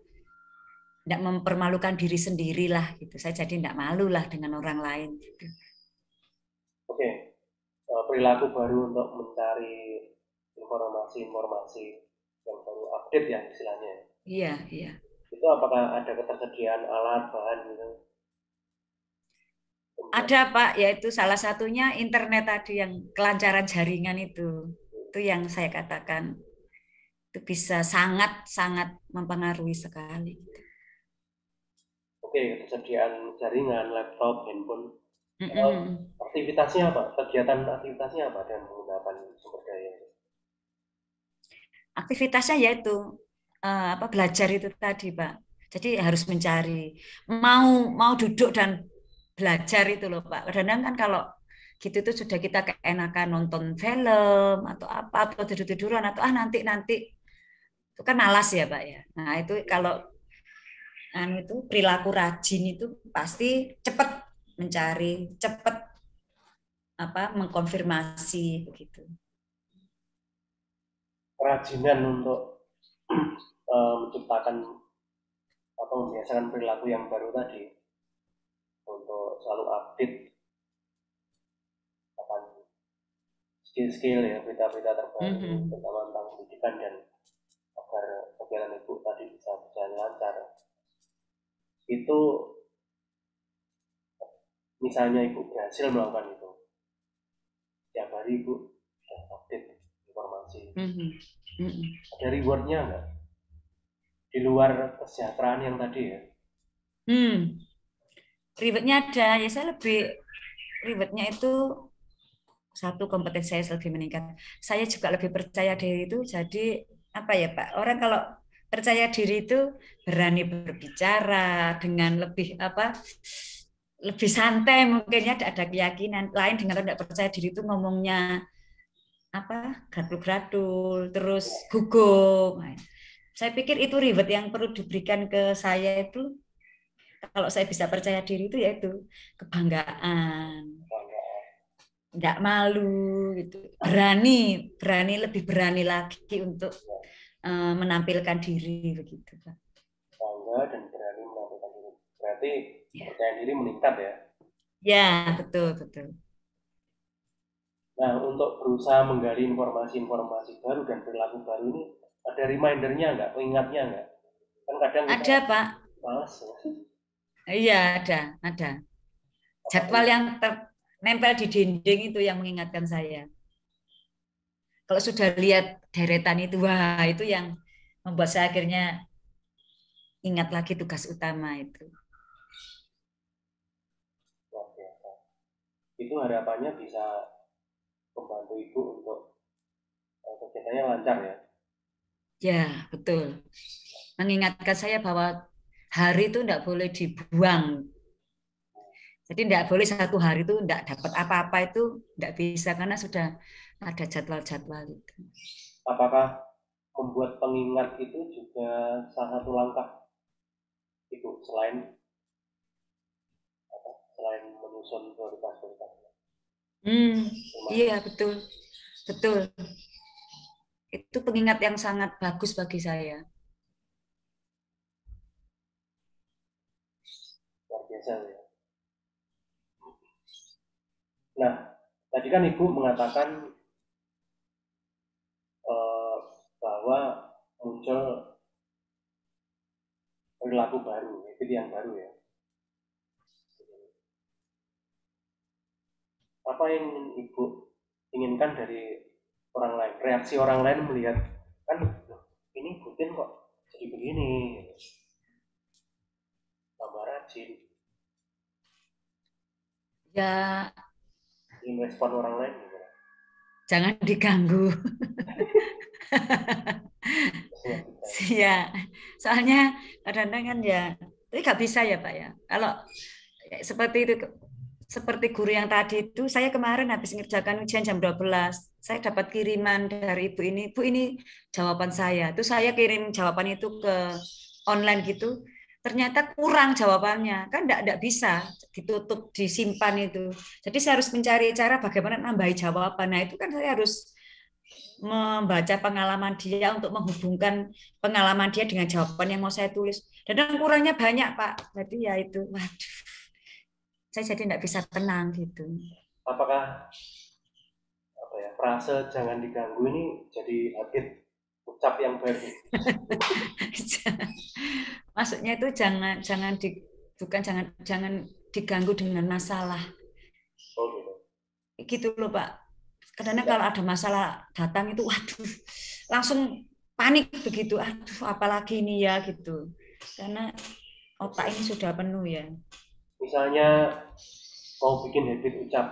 nggak mempermalukan diri sendiri lah gitu. Saya jadi nggak malu lah dengan orang lain. Gitu. Oke, perilaku baru untuk mencari informasi-informasi yang baru update ya istilahnya. Iya iya. Itu apakah ada ketersediaan alat bahan gitu? Ada Pak, yaitu salah satunya internet tadi yang kelancaran jaringan itu. Itu yang saya katakan itu bisa sangat sangat mempengaruhi sekali. Oke, ketersediaan jaringan, laptop, handphone. Mm-mm. Aktivitasnya apa? Kegiatan aktivitasnya apa dengan menggunakan sumber daya? Aktivitasnya yaitu apa belajar itu tadi, Pak. Jadi harus mencari mau mau duduk dan belajar itu loh, Pak. Kadang kan kalau gitu itu sudah kita keenakan nonton film atau apa atau tidur-tiduran atau nanti nanti itu kan malas ya, Pak ya. Nah, itu kalau itu perilaku rajin itu pasti cepat mencari, cepat apa mengkonfirmasi begitu. Kerajinan untuk menciptakan atau membiasakan perilaku yang baru tadi untuk selalu update akan skill-skill ya, berita-berita terbaru Mhm. terutama tentang pendidikan dan agar kegiatan ibu tadi bisa berjalan lancar. Itu misalnya ibu berhasil melakukan itu, setiap hari ibu sudah update informasi. Mhm. Mhm. Ada rewardnya nggak? Di luar kesejahteraan yang tadi ya. Hmm. Ribetnya ada ya saya lebih ribetnya itu satu kompetensi saya lebih meningkat. Saya juga lebih percaya diri itu jadi apa ya Pak? Orang kalau percaya diri itu berani berbicara dengan lebih apa? Lebih santai mungkin ya ada keyakinan lain dengan orang tidak percaya diri itu ngomongnya apa gradul-gradul terus gugup. Nah, saya pikir itu ribet yang perlu diberikan ke saya itu kalau saya bisa percaya diri itu yaitu kebanggaan, nggak malu gitu, berani, berani lebih berani lagi untuk menampilkan diri begitu, Pak. Bangga dan berani melakukan diri. Berarti Ya, kepercayaan diri meningkat ya. ya betul betul. Nah, untuk berusaha menggali informasi-informasi baru dan perilaku baru ini, ada remindernya nggak, pengingatnya nggak? Kan kadang kita Ada Pak, malas ya. iya ada, ada. Jadwal yang nempel di dinding itu yang mengingatkan saya. Kalau sudah lihat deretan itu, wah itu yang membuat saya akhirnya ingat lagi tugas utama itu. Luar biasa. Itu harapannya bisa membantu ibu untuk kegiatannya lancar ya. Ya, betul. Mengingatkan saya bahwa hari itu tidak boleh dibuang. Jadi tidak boleh satu hari itu tidak dapat apa-apa itu tidak bisa karena sudah ada jadwal-jadwal itu. Apakah membuat pengingat itu juga salah satu langkah ibu selain menyusun prioritas-prioritasnya? Iya betul, betul. Itu pengingat yang sangat bagus bagi saya. Luar biasa ya. Nah, tadi kan ibu mengatakan eh, bahwa muncul perilaku baru, itu yang baru ya. Apa yang ibu inginkan dari orang lain? Reaksi orang lain melihat kan ini Putin kok jadi begini, tambah rajin. Ya, Ingin respon orang lain gimana? jangan diganggu. Ya, soalnya kadang-kadang kan ya, tapi nggak bisa ya Pak ya. Kalau seperti itu, seperti guru yang tadi itu, saya kemarin habis mengerjakan ujian jam 12, saya dapat kiriman dari ibu ini jawaban saya. Itu saya kirim jawaban itu ke online gitu, ternyata kurang jawabannya, kan enggak bisa ditutup, disimpan itu. Jadi saya harus mencari cara bagaimana nambahi jawaban. Nah itu kan saya harus membaca pengalaman dia untuk menghubungkan pengalaman dia dengan jawaban yang mau saya tulis. Dan kurangnya banyak, Pak. Jadi ya itu, waduh, saya jadi tidak bisa tenang gitu. Apakah frase jangan diganggu ini jadi habit ucap yang baru? Maksudnya itu jangan jangan di bukan jangan jangan diganggu dengan masalah. Oh gitu. Gitu loh, Pak. Kadang Tidak. kalau ada masalah datang itu waduh, langsung panik begitu. Aduh, apalagi ini ya gitu. Karena otak ini sudah penuh ya. Misalnya mau bikin habit ucap,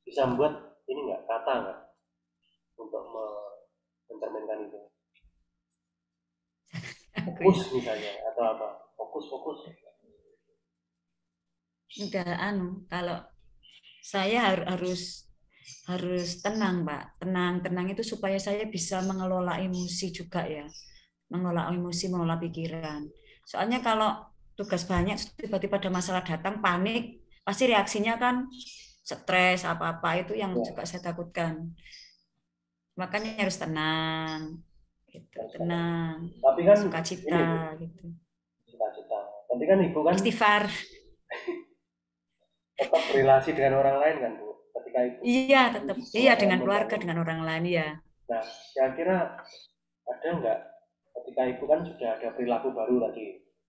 bisa membuat ini nggak kata nggak untuk mencerminkan itu? Fokus misalnya atau apa? Fokus. Udah kalau saya harus harus tenang, Pak. Tenang itu supaya saya bisa mengelola emosi juga ya. Mengelola emosi, mengelola pikiran. Soalnya kalau tugas banyak tiba-tiba ada masalah datang panik, pasti reaksinya kan stres apa-apa itu yang Ya, juga saya takutkan. Makanya harus tenang gitu, harus tenang. tenang, Tapi kan sukacita ini Bu, gitu. cita-cita. Tapi kan ibu kan Istighfar. tetap berrelasi dengan orang lain kan Bu. Ketika ibu Iya, tetap. Iya, dengan keluarga, membangun. dengan orang lain ya. Nah, kira-kira ada nggak ketika ibu kan sudah ada perilaku baru tadi,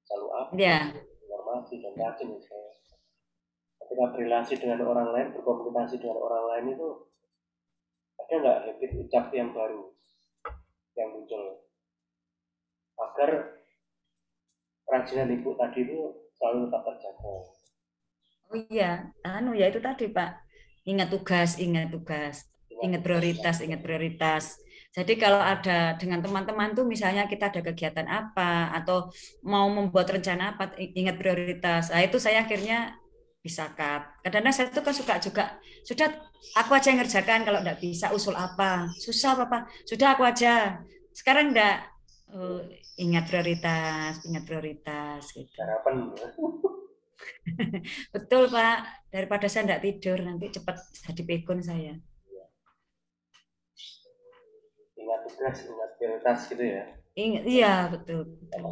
selalu update, Ya, informasi dan rajin misalnya. Ketika berrelasi dengan orang lain, berkomunikasi dengan orang lain itu ada nggak habit ucap yang baru yang muncul agar kerajinan ibu tadi itu selalu tetap terjaga? oh iya, ya itu tadi Pak. Ingat tugas, Dengan tugas ingat prioritas. Jadi kalau ada dengan teman-teman tuh misalnya kita ada kegiatan apa atau mau membuat rencana apa, ingat prioritas. Nah, itu saya akhirnya bisa cut. Kadang-kadang saya tuh kan suka juga, sudah aku aja yang ngerjakan kalau enggak bisa usul apa. Susah apa, sudah aku aja. Sekarang enggak oh, ingat prioritas gitu. harapan. Betul, Pak. Daripada saya enggak tidur, nanti cepat jadi pikun saya. Ingat tugas, ingat prioritas gitu ya. Ingat, iya, betul, betul.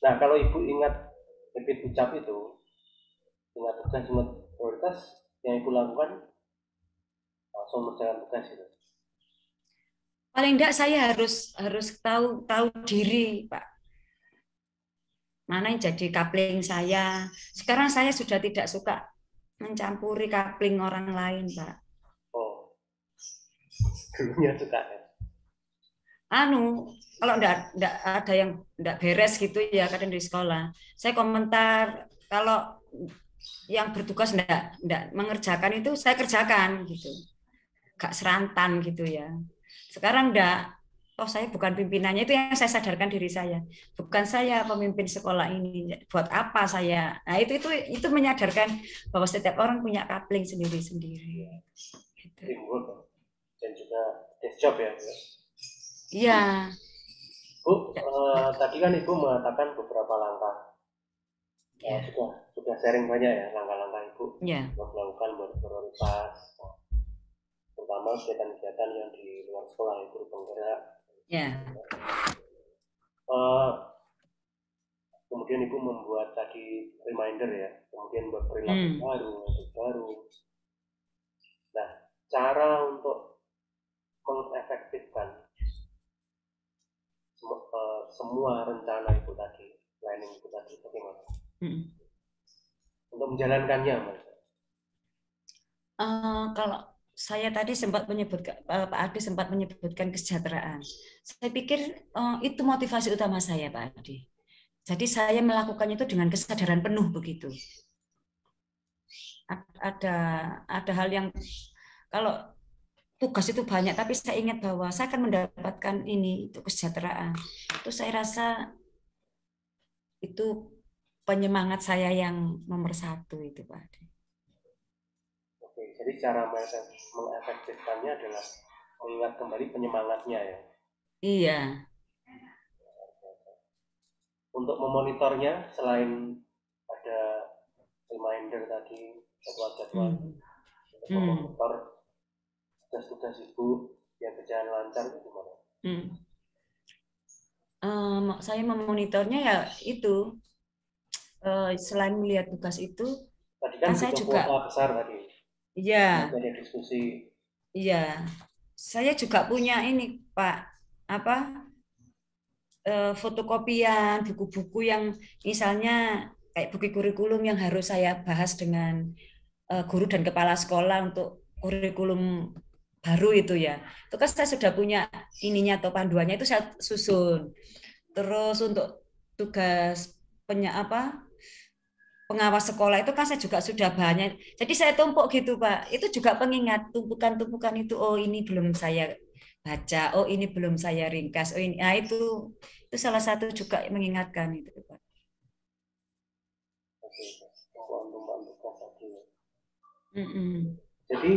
Nah, kalau ibu ingat habit ucap itu, ingat tugas, ingat prioritas, yang ibu lakukan langsung mengerjakan tugas itu. Paling enggak saya harus harus tahu tahu diri, Pak. mana yang jadi kapling saya. Sekarang saya sudah tidak suka mencampuri kapling orang lain, Pak. Oh, dulunya suka ya. Kalau enggak ada yang enggak beres gitu ya kadang di sekolah, saya komentar. Kalau yang bertugas enggak mengerjakan itu saya kerjakan gitu, gak serantan gitu ya. Sekarang enggak, oh saya bukan pimpinannya, itu yang saya sadarkan diri saya, bukan saya pemimpin sekolah ini, buat apa saya. Nah itu menyadarkan bahwa setiap orang punya kapling sendiri-sendiri gitu. Timbul dan juga desk job ya. Iya. Bu, tadi kan Ibu mengatakan beberapa langkah. Ya. Sudah sharing banyak ya langkah-langkah Ibu Ya. melakukan prioritas, terutama kegiatan-kegiatan yang di luar sekolah itu penggerak. Ya. Kemudian Ibu membuat tadi reminder ya, kemudian buat perilaku baru. Nah, cara untuk mengefektifkan semua rencana itu tadi, planning itu tadi, bagaimana? Untuk menjalankannya, Mas. Kalau saya tadi sempat menyebutkan, Pak Adi sempat menyebutkan kesejahteraan. Saya pikir itu motivasi utama saya, Pak Adi. Jadi saya melakukannya itu dengan kesadaran penuh begitu. Ada hal yang kalau tugas itu banyak, tapi saya ingat bahwa saya akan mendapatkan ini, itu kesejahteraan. Itu saya rasa itu penyemangat saya yang nomor satu itu, Pak Adi. Oke, jadi cara mengefektifkannya adalah mengingat kembali penyemangatnya ya. Iya. Untuk memonitornya selain ada reminder tadi, jadwal-jadwal, untuk memonitor tugas-tugas Ibu yang berjalan lancar itu gimana? Saya memonitornya ya itu, selain melihat tugas itu, tadi kan saya juga besar tadi. Iya. Ada diskusi. Iya. Saya juga punya ini, Pak, fotokopian buku-buku yang misalnya kayak buku kurikulum yang harus saya bahas dengan guru dan kepala sekolah untuk kurikulum baru itu ya. Itu kan saya sudah punya ininya atau panduannya, itu saya susun. Terus untuk tugas pengawas sekolah itu kan saya juga sudah banyak. Jadi saya tumpuk gitu, Pak. Itu juga pengingat, tumpukan-tumpukan itu, oh ini belum saya baca, oh ini belum saya ringkas, oh ini. Nah, itu salah satu juga mengingatkan itu, Pak. Oke, tumpuan tugas tadi. Jadi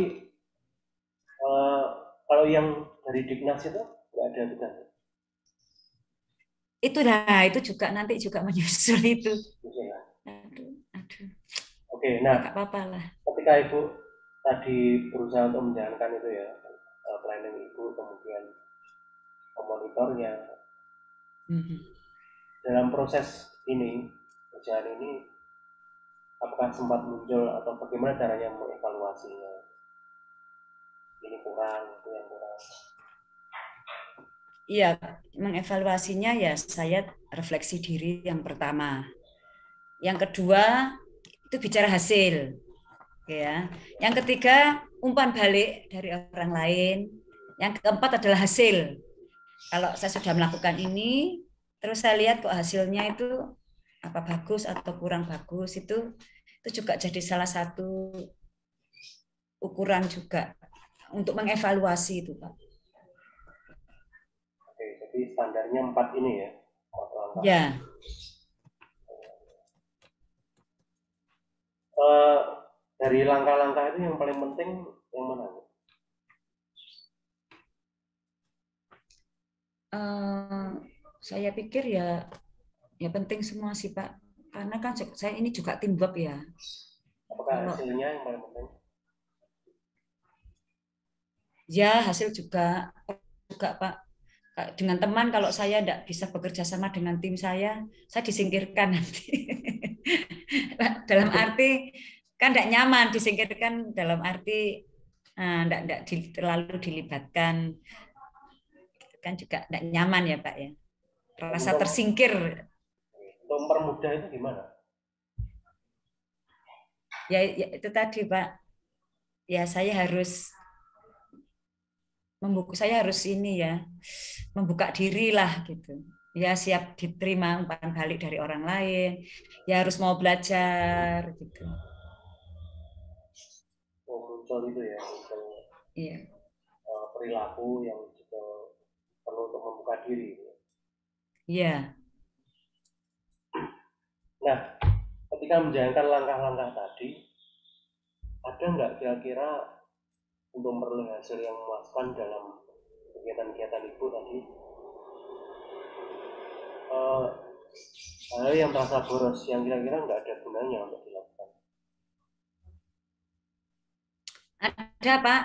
kalau yang dari Dignas itu nggak ada tugas. Itu juga nanti juga menyusul itu. Aduh. Oke, nah, apa-apa lah. ketika Ibu tadi berusaha untuk menjalankan itu ya, planning Ibu, kemudian memonitornya. Dalam proses ini, kerjaan ini, apakah sempat muncul atau bagaimana caranya mengevaluasinya? Ini kurang, itu yang kurang. Iya, mengevaluasinya ya saya refleksi diri yang pertama. Yang kedua itu bicara hasil, ya. Yang ketiga umpan balik dari orang lain. Yang keempat adalah hasil. Kalau saya sudah melakukan ini, terus saya lihat kok hasilnya itu apa bagus atau kurang bagus, itu juga jadi salah satu ukuran juga untuk mengevaluasi itu, Pak. Oke, jadi standarnya 4 ini ya? Ya. Dari langkah-langkah itu yang paling penting yang mana? Saya pikir ya penting semua sih, Pak. Karena kan saya ini juga tim work ya. Apakah hasilnya yang paling penting? Ya, hasil juga Pak. Dengan teman, kalau saya tidak bisa bekerja sama dengan tim saya disingkirkan nanti. Dalam arti kan tidak nyaman, disingkirkan dalam arti tidak terlalu dilibatkan, kan juga tidak nyaman ya, Pak ya. Rasa tersingkir. Untuk mempermudah itu gimana? Ya, ya itu tadi Pak. Ya saya harus ini ya, membuka diri lah gitu. Ya siap diterima umpan balik dari orang lain. Ya harus mau belajar gitu. Oh, muncul itu ya, muncul Iya. perilaku yang juga perlu untuk membuka diri. Iya. Nah, ketika menjalankan langkah-langkah tadi, ada nggak kira-kira untuk memperoleh hasil yang memuaskan dalam kegiatan-kegiatan ibu tadi? Eh, Hal yang terasa boros yang kira-kira nggak ada gunanya untuk dilakukan. Ada Pak.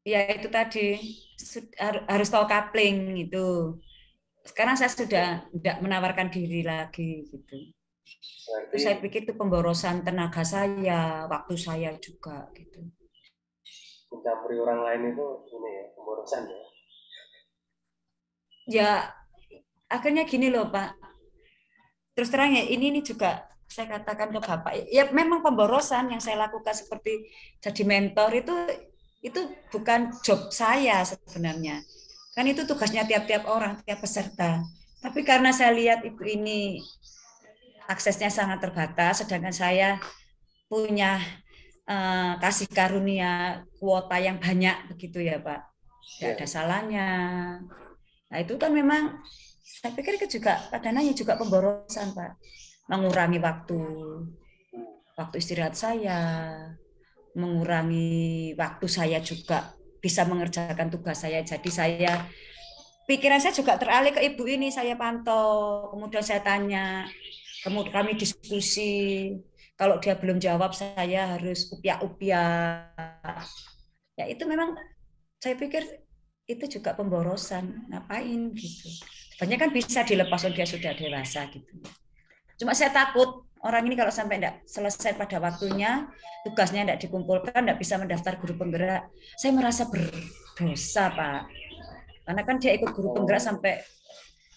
Ya itu tadi harus tahu coupling itu. Sekarang saya sudah tidak menawarkan diri lagi gitu. Itu Berarti saya pikir itu pemborosan tenaga saya, waktu saya juga gitu. mencampuri orang lain itu ini ya, pemborosan ya. Ya akhirnya gini loh Pak. Terus terang ya ini juga saya katakan ke Bapak. Ya memang pemborosan yang saya lakukan seperti jadi mentor itu bukan job saya sebenarnya. Kan itu tugasnya tiap-tiap orang, tiap peserta. Tapi karena saya lihat ibu ini aksesnya sangat terbatas, sedangkan saya punya kasih karunia kuota yang banyak begitu ya Pak. Tidak Ya, ada salahnya. Nah itu kan memang saya pikir itu juga kadang-kadang juga pemborosan Pak. Mengurangi waktu istirahat saya, mengurangi waktu saya juga bisa mengerjakan tugas saya. Jadi pikiran saya juga teralih ke ibu ini, saya pantau, kemudian saya tanya, kemudian kami diskusi. Kalau dia belum jawab, saya harus upiah-upiah. Ya itu memang saya pikir itu juga pemborosan. Ngapain gitu. Banyak kan bisa dilepas kalau dia sudah dewasa gitu. Cuma saya takut orang ini kalau sampai tidak selesai pada waktunya, tugasnya tidak dikumpulkan, tidak bisa mendaftar guru penggerak. Saya merasa berdosa, Pak. Karena kan dia ikut guru penggerak oh, sampai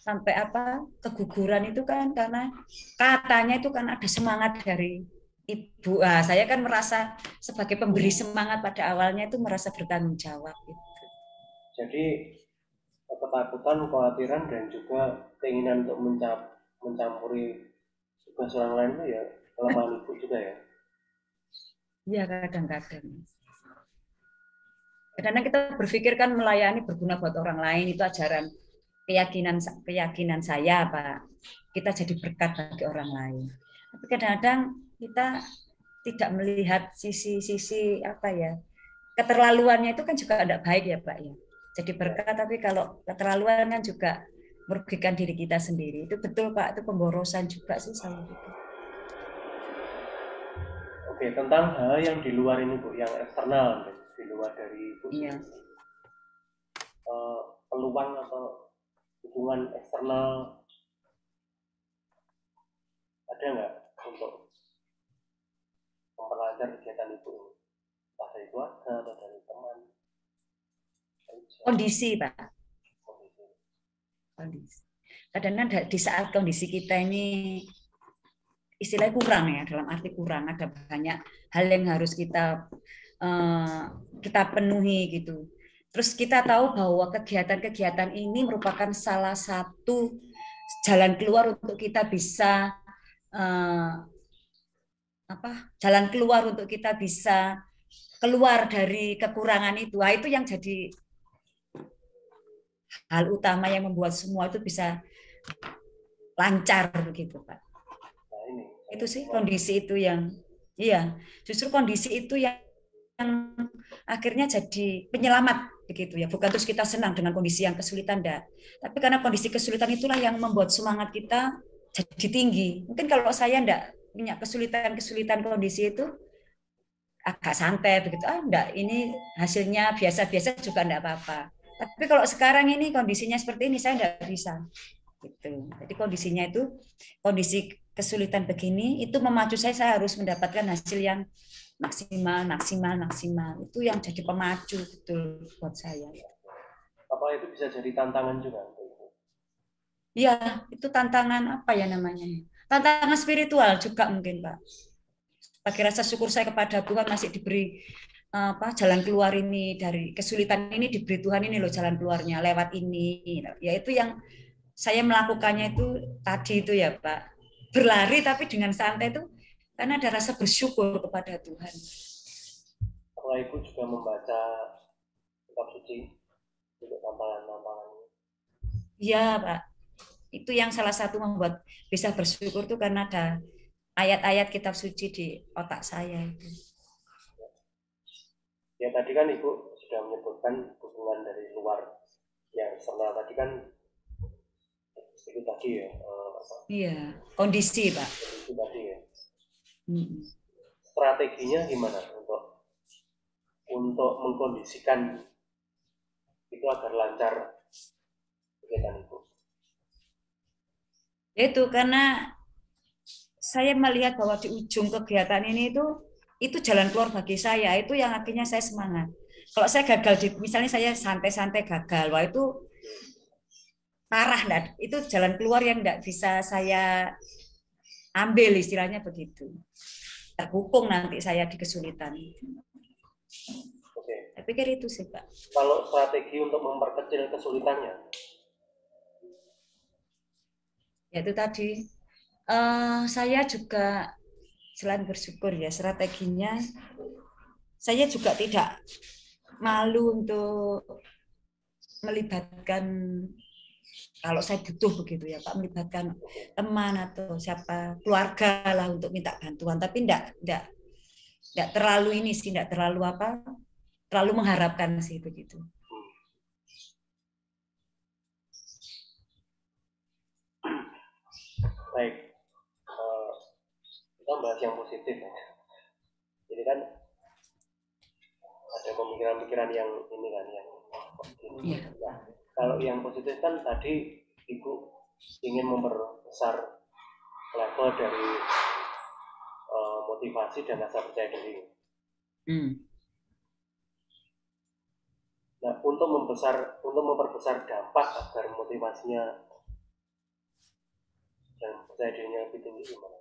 sampai apa keguguran itu kan karena katanya itu kan ada semangat dari ibu. Saya kan merasa sebagai pemberi semangat pada awalnya itu merasa bertanggung jawab. Gitu. jadi ketakutan, kekhawatiran dan juga keinginan untuk mencampuri tugas orang lain itu ya kelemahan ibu juga ya. Iya kadang-kadang. Karena kita berpikir kan melayani berguna buat orang lain itu ajaran keyakinan keyakinan saya Pak. Kita jadi berkat bagi orang lain. Tapi kadang-kadang kita tidak melihat sisi-sisi apa ya keterlaluannya itu kan juga tidak baik ya Pak ya. Jadi Ya. berkat tapi kalau keterlaluan kan juga merugikan diri kita sendiri. Itu betul Pak, itu pemborosan juga sih saya pikir. Oke, tentang hal yang di luar ini Bu, yang eksternal, di luar dari ibu Iya. sendiri, eh, peluang atau hubungan eksternal ada nggak untuk memperlancar kegiatan ibu, entah dari keluarga atau dari teman, kerja, Kondisi Pak, kondisi. kondisi. Kadang-kadang di saat kondisi kita ini istilahnya kurang ya, dalam arti kurang ada banyak hal yang harus kita penuhi gitu. Terus kita tahu bahwa kegiatan-kegiatan ini merupakan salah satu jalan keluar untuk kita bisa eh, jalan keluar untuk kita bisa keluar dari kekurangan itu. Nah, itu yang jadi hal utama yang membuat semua itu bisa lancar begitu, Pak. Nah ini Itu jalan sih keluar. kondisi itu yang iya, justru kondisi itu yang akhirnya jadi penyelamat begitu ya. Bukan terus kita senang dengan kondisi yang kesulitan enggak. Tapi karena kondisi kesulitan itulah yang membuat semangat kita jadi tinggi. Mungkin kalau saya enggak punya kesulitan-kesulitan kondisi itu agak santai begitu. Enggak, ini hasilnya biasa-biasa juga enggak apa-apa. Tapi kalau sekarang ini kondisinya seperti ini saya enggak bisa gitu. Jadi kondisinya itu kondisi kesulitan begini itu memacu saya harus mendapatkan hasil yang maksimal, maksimal, maksimal. Itu yang jadi pemacu betul buat saya. Apa itu bisa jadi tantangan juga untuk ibu? Ya, itu tantangan apa ya namanya? Tantangan spiritual juga mungkin, Pak. Bagi rasa syukur saya kepada Tuhan masih diberi apa jalan keluar ini dari kesulitan ini diberi Tuhan ini loh jalan keluarnya lewat ini. Yaitu yang saya melakukannya itu tadi itu ya Pak. Berlari tapi dengan santai itu karena ada rasa bersyukur kepada Tuhan. Apakah Ibu juga membaca kitab suci untuk tantangan-tantangan ini? Iya Pak. Itu yang salah satu membuat bisa bersyukur tuh karena ada ayat-ayat kitab suci di otak saya itu. Ya tadi kan Ibu sudah menyebutkan dukungan dari luar yang eksternal tadi kan itu tadi ya Iya, kondisi Pak. itu tadi ya. Mm. Strateginya gimana untuk mengkondisikan itu agar lancar kegiatan Ibu? Itu karena saya melihat bahwa di ujung kegiatan ini itu jalan keluar bagi saya, itu yang akhirnya saya semangat. Kalau saya gagal di misalnya saya santai-santai gagal, wah itu parah, nah, itu jalan keluar yang enggak bisa saya ambil istilahnya begitu. Terkukung nanti saya di kesulitan. Oke. Saya pikir itu sih Pak. Kalau strategi untuk memperkecil kesulitannya? Ya itu tadi. Saya juga selain bersyukur ya strateginya, saya juga tidak malu untuk melibatkan kalau saya butuh begitu ya Pak melibatkan teman atau siapa keluarga lah untuk minta bantuan tapi enggak terlalu ini sih enggak terlalu apa terlalu mengharapkan sih begitu. Baik, kita bahas yang positif ya. Jadi kan ada pemikiran-pemikiran yang ini kan yang Iya. nah, kalau yang positif kan tadi Ibu ingin memperbesar level dari motivasi dan rasa percaya diri. Nah, untuk memperbesar dampak agar motivasinya dan percaya dirinya lebih tinggi gimana?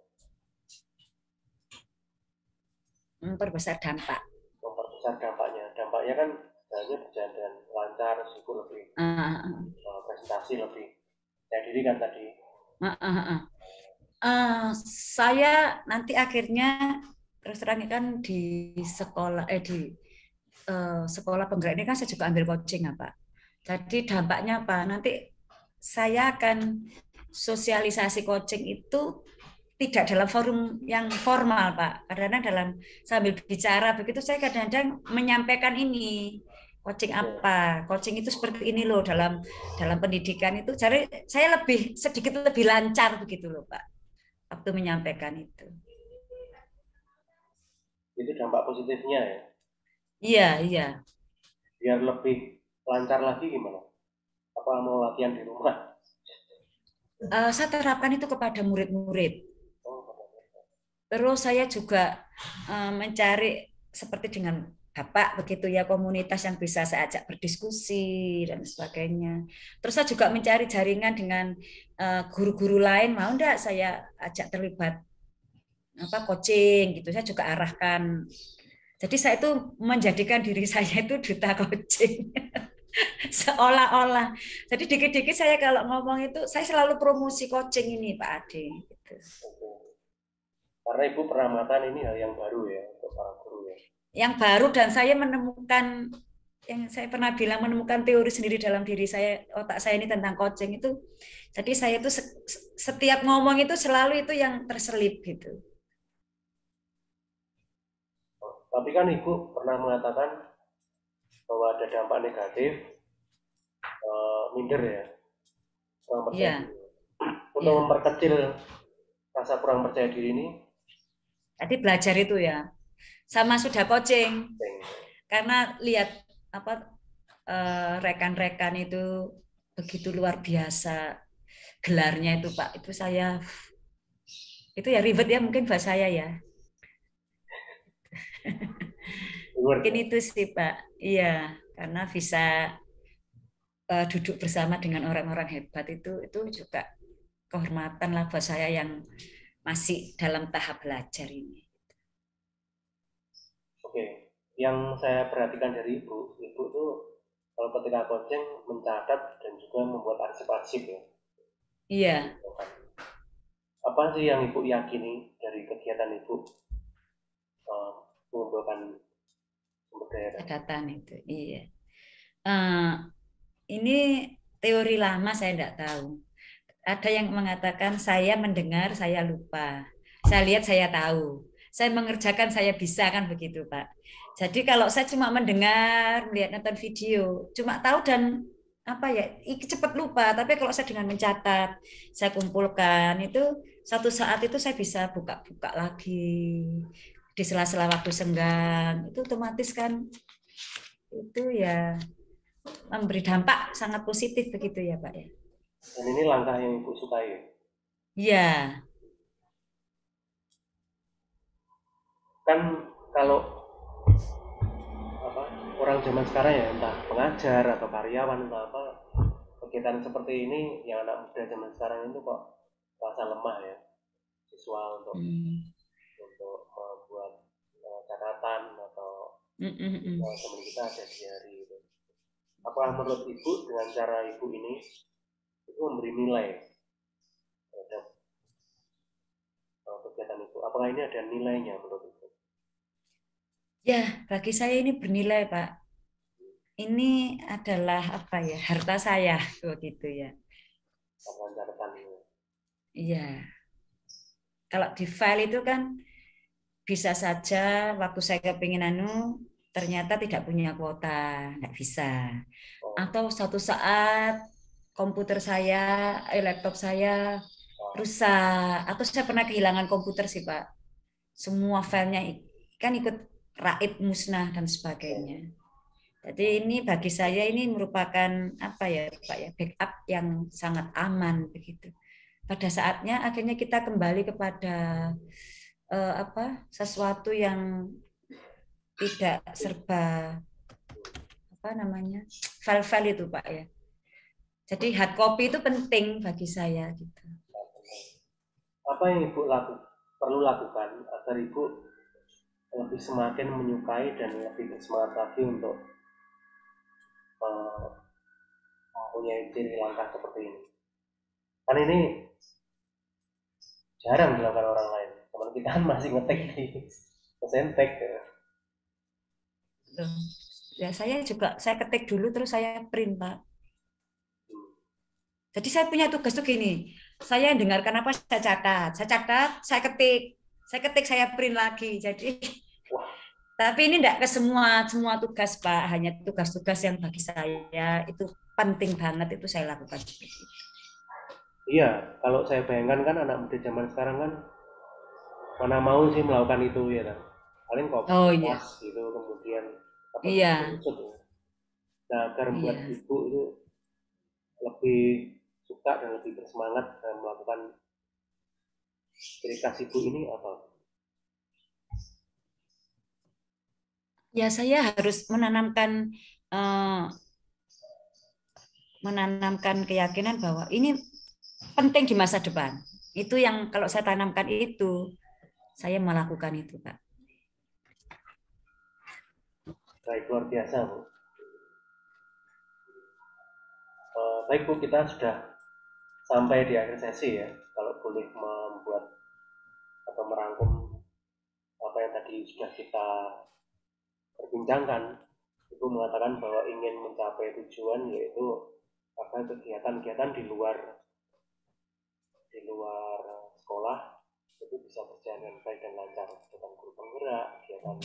Memperbesar dampak. Memperbesar dampaknya kan sebenarnya berjalan dengan lancar, syukur lebih presentasi lebih percaya diri kan tadi. Saya nanti akhirnya terus terang kan di sekolah di sekolah penggerak ini kan saya juga ambil coaching ya Pak. Jadi dampaknya apa? Nanti saya akan sosialisasi coaching itu tidak dalam forum yang formal Pak. Karena dalam sambil bicara begitu saya kadang-kadang menyampaikan ini coaching apa, coaching itu seperti ini loh dalam pendidikan itu. Jadi saya lebih sedikit lebih lancar begitu loh Pak waktu menyampaikan itu. Itu dampak positifnya ya? Iya, iya. Biar lebih lancar lagi gimana? Apa mau latihan di rumah? Saya terapkan itu kepada murid-murid. Terus saya juga mencari seperti dengan Bapak begitu ya komunitas yang bisa saya ajak berdiskusi dan sebagainya. Terus saya juga mencari jaringan dengan guru-guru lain mau enggak saya ajak terlibat apa coaching gitu. Saya juga arahkan. Jadi saya itu menjadikan diri saya itu duta coaching. Seolah-olah. Jadi dikit-dikit saya kalau ngomong itu saya selalu promosi coaching ini Pak Ade. Gitu. Karena Ibu pengamatan ini hal yang baru ya untuk para guru ya. Yang baru dan saya menemukan yang saya pernah bilang menemukan teori sendiri dalam diri saya otak saya ini tentang coaching itu. Jadi saya itu setiap ngomong itu selalu itu yang terselip gitu. Tapi kan Ibu pernah mengatakan bahwa ada dampak negatif, minder ya, kurang percaya Iya. diri. Untuk memperkecil rasa kurang percaya diri ini, Tadi belajar itu ya, sama sudah coaching, karena lihat apa rekan-rekan itu begitu luar biasa gelarnya itu Pak, itu saya itu ya ribet ya mungkin bahasa saya ya. Mungkin itu sih Pak, iya karena bisa duduk bersama dengan orang-orang hebat itu juga kehormatan lah buat saya yang masih dalam tahap belajar ini. Oke, yang saya perhatikan dari ibu tuh kalau ketika coaching mencatat dan juga membuat arsip-arsip ya. Iya, Apa sih yang ibu yakini dari kegiatan ibu mengumpulkan sumber daya tadi? catatan itu. Iya. Eh, ini teori lama saya tidak tahu. Ada yang mengatakan saya mendengar, saya lupa. Saya lihat, saya tahu. Saya mengerjakan, saya bisa kan begitu, Pak. Jadi kalau saya cuma mendengar, melihat nonton video, cuma tahu dan apa ya, cepat lupa. Tapi kalau saya dengan mencatat, saya kumpulkan itu satu saat itu saya bisa buka-buka lagi di sela-sela waktu senggang. Itu otomatis kan itu ya memberi dampak sangat positif begitu ya, Pak ya. Dan ini langkah yang ibu sukai ya? Iya. Kan kalau apa orang zaman sekarang ya entah pengajar atau karyawan atau apa kegiatan seperti ini yang anak muda zaman sekarang itu kok merasa lemah ya siswa Hmm. untuk membuat catatan atau teman kita ada di hari itu. Apa menurut ibu dengan cara ibu ini itu memberi nilai terhadap kegiatan itu? Apakah ini ada nilainya menurut ibu? Ya, bagi saya ini bernilai, Pak. Ini adalah apa ya, harta saya, begitu ya. Catatan ini. Iya, kalau di file itu kan bisa saja waktu saya kepingin ternyata tidak punya kuota, nggak bisa. Oh, Atau suatu saat komputer saya, laptop saya oh, rusak, atau saya pernah kehilangan komputer sih, Pak. Semua filenya kan ikut raib musnah dan sebagainya. oke. Jadi ini bagi saya ini merupakan apa ya Pak ya backup yang sangat aman begitu. Pada saatnya akhirnya kita kembali kepada apa sesuatu yang tidak serba apa namanya file-file itu Pak ya. Jadi hard copy itu penting bagi saya gitu. Apa yang ibu perlu lakukan agar ibu lebih semakin menyukai dan lebih bersemangat lagi untuk uh, mempunyai ciri langkah seperti ini? Kan ini jarang dilakukan orang lain. Teman kita kan masih ngetek Iya. di mesentek ya. Loh. Ya saya juga saya ketik dulu terus saya print Pak. Hmm. Jadi saya punya tugas tuh gini, saya dengarkan apa saya ketik, saya print lagi. Jadi Wah, tapi ini enggak ke semua semua tugas Pak, hanya tugas-tugas yang bagi saya itu penting banget itu saya lakukan seperti itu. iya. Kalau saya bayangkan kan anak muda zaman sekarang kan mana mau sih melakukan itu ya kan. Paling copy Oh pas iya, gitu kemudian apa iya, screenshot ya. Nah, agar membuat iya. ibu itu lebih suka dan lebih bersemangat dalam melakukan ciri khas ibu ini apa? Ya saya harus eh, menanamkan keyakinan bahwa ini penting di masa depan. Itu yang kalau saya tanamkan itu, saya melakukan itu, Pak. Baik, luar biasa Bu. Baik Bu, kita sudah sampai di akhir sesi ya. Kalau boleh membuat atau merangkum apa yang tadi sudah kita perbincangkan, Ibu mengatakan bahwa ingin mencapai tujuan yaitu apa kegiatan-kegiatan di luar sekolah itu bisa berjalan dengan baik dan lancar, kegiatan guru penggerak, kegiatan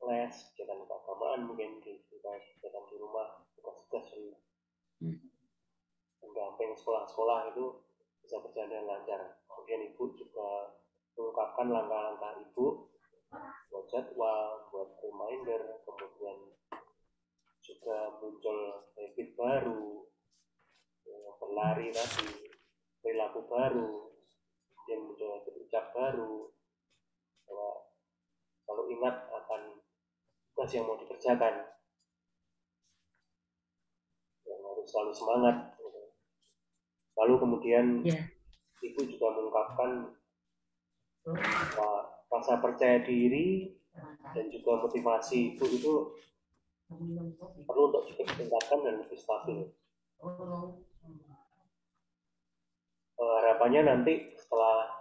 les, kegiatan keagamaan mungkin kegiatan di rumah, tugas-tugas pendamping sekolah-sekolah itu bisa berjalan dengan lancar. Kemudian ibu juga mengungkapkan langkah-langkah ibu buat jadwal, buat reminder, kemudian juga muncul habit baru, berlari tadi, perilaku baru, kemudian muncul habit ucap baru, bahwa selalu ingat akan tugas yang mau dikerjakan. selalu semangat. Lalu kemudian Ya. ibu juga mengungkapkan rasa percaya diri dan juga motivasi ibu itu perlu untuk juga ditingkatkan dan lebih stabil. Harapannya nanti setelah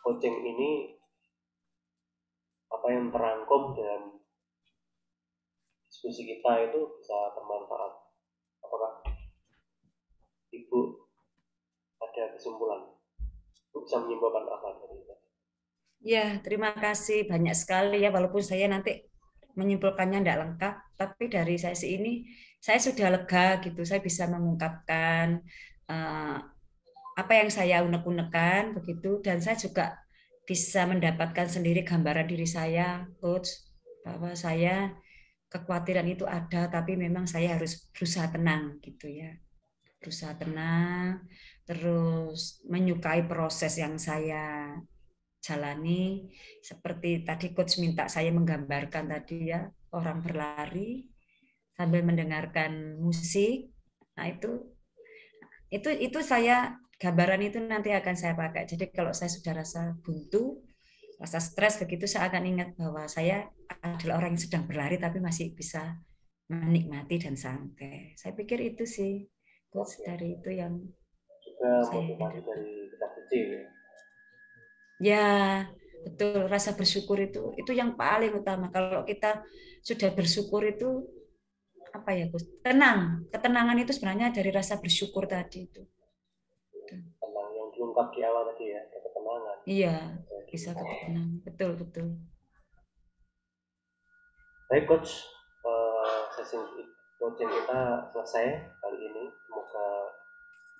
coaching ini apa yang terangkum dan diskusi kita itu bisa bermanfaat. Apakah ibu ada kesimpulan? Ibu bisa menyimpulkan apa dari itu? Ya, terima kasih banyak sekali ya. Walaupun saya nanti menyimpulkannya tidak lengkap, tapi dari sesi ini saya sudah lega gitu. Saya bisa mengungkapkan uh, apa yang saya unek-unekan begitu, dan saya juga bisa mendapatkan sendiri gambaran diri saya, coach, bahwa saya kekhawatiran itu ada, tapi memang saya harus berusaha tenang gitu ya. Berusaha tenang, terus menyukai proses yang saya jalani, seperti tadi coach minta saya menggambarkan tadi ya, orang berlari sambil mendengarkan musik. Nah, itu saya gambaran itu nanti akan saya pakai. Jadi kalau saya sudah rasa buntu, rasa stres begitu, saya akan ingat bahwa saya adalah orang yang sedang berlari tapi masih bisa menikmati dan santai. Saya pikir itu sih coach dari itu yang Juga saya motivasi dapat. dari kita kecil ya. Ya, betul. Rasa bersyukur itu yang paling utama. Kalau kita sudah bersyukur itu apa ya, Gus? Tenang. Ketenangan itu sebenarnya dari rasa bersyukur tadi itu. Tentang yang diungkap di awal tadi ya, ketenangan. Iya, bisa ketenangan. Betul, betul. Baik coach, sesi coaching kita selesai kali ini. Semoga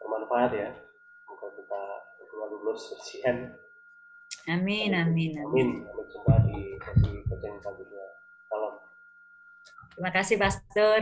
bermanfaat ya. Semoga kita berdua lulus ujian. Amin, amin, Amin. amin. Sampai jumpa di sesi coaching selanjutnya. Salam. Terima kasih, Pastor.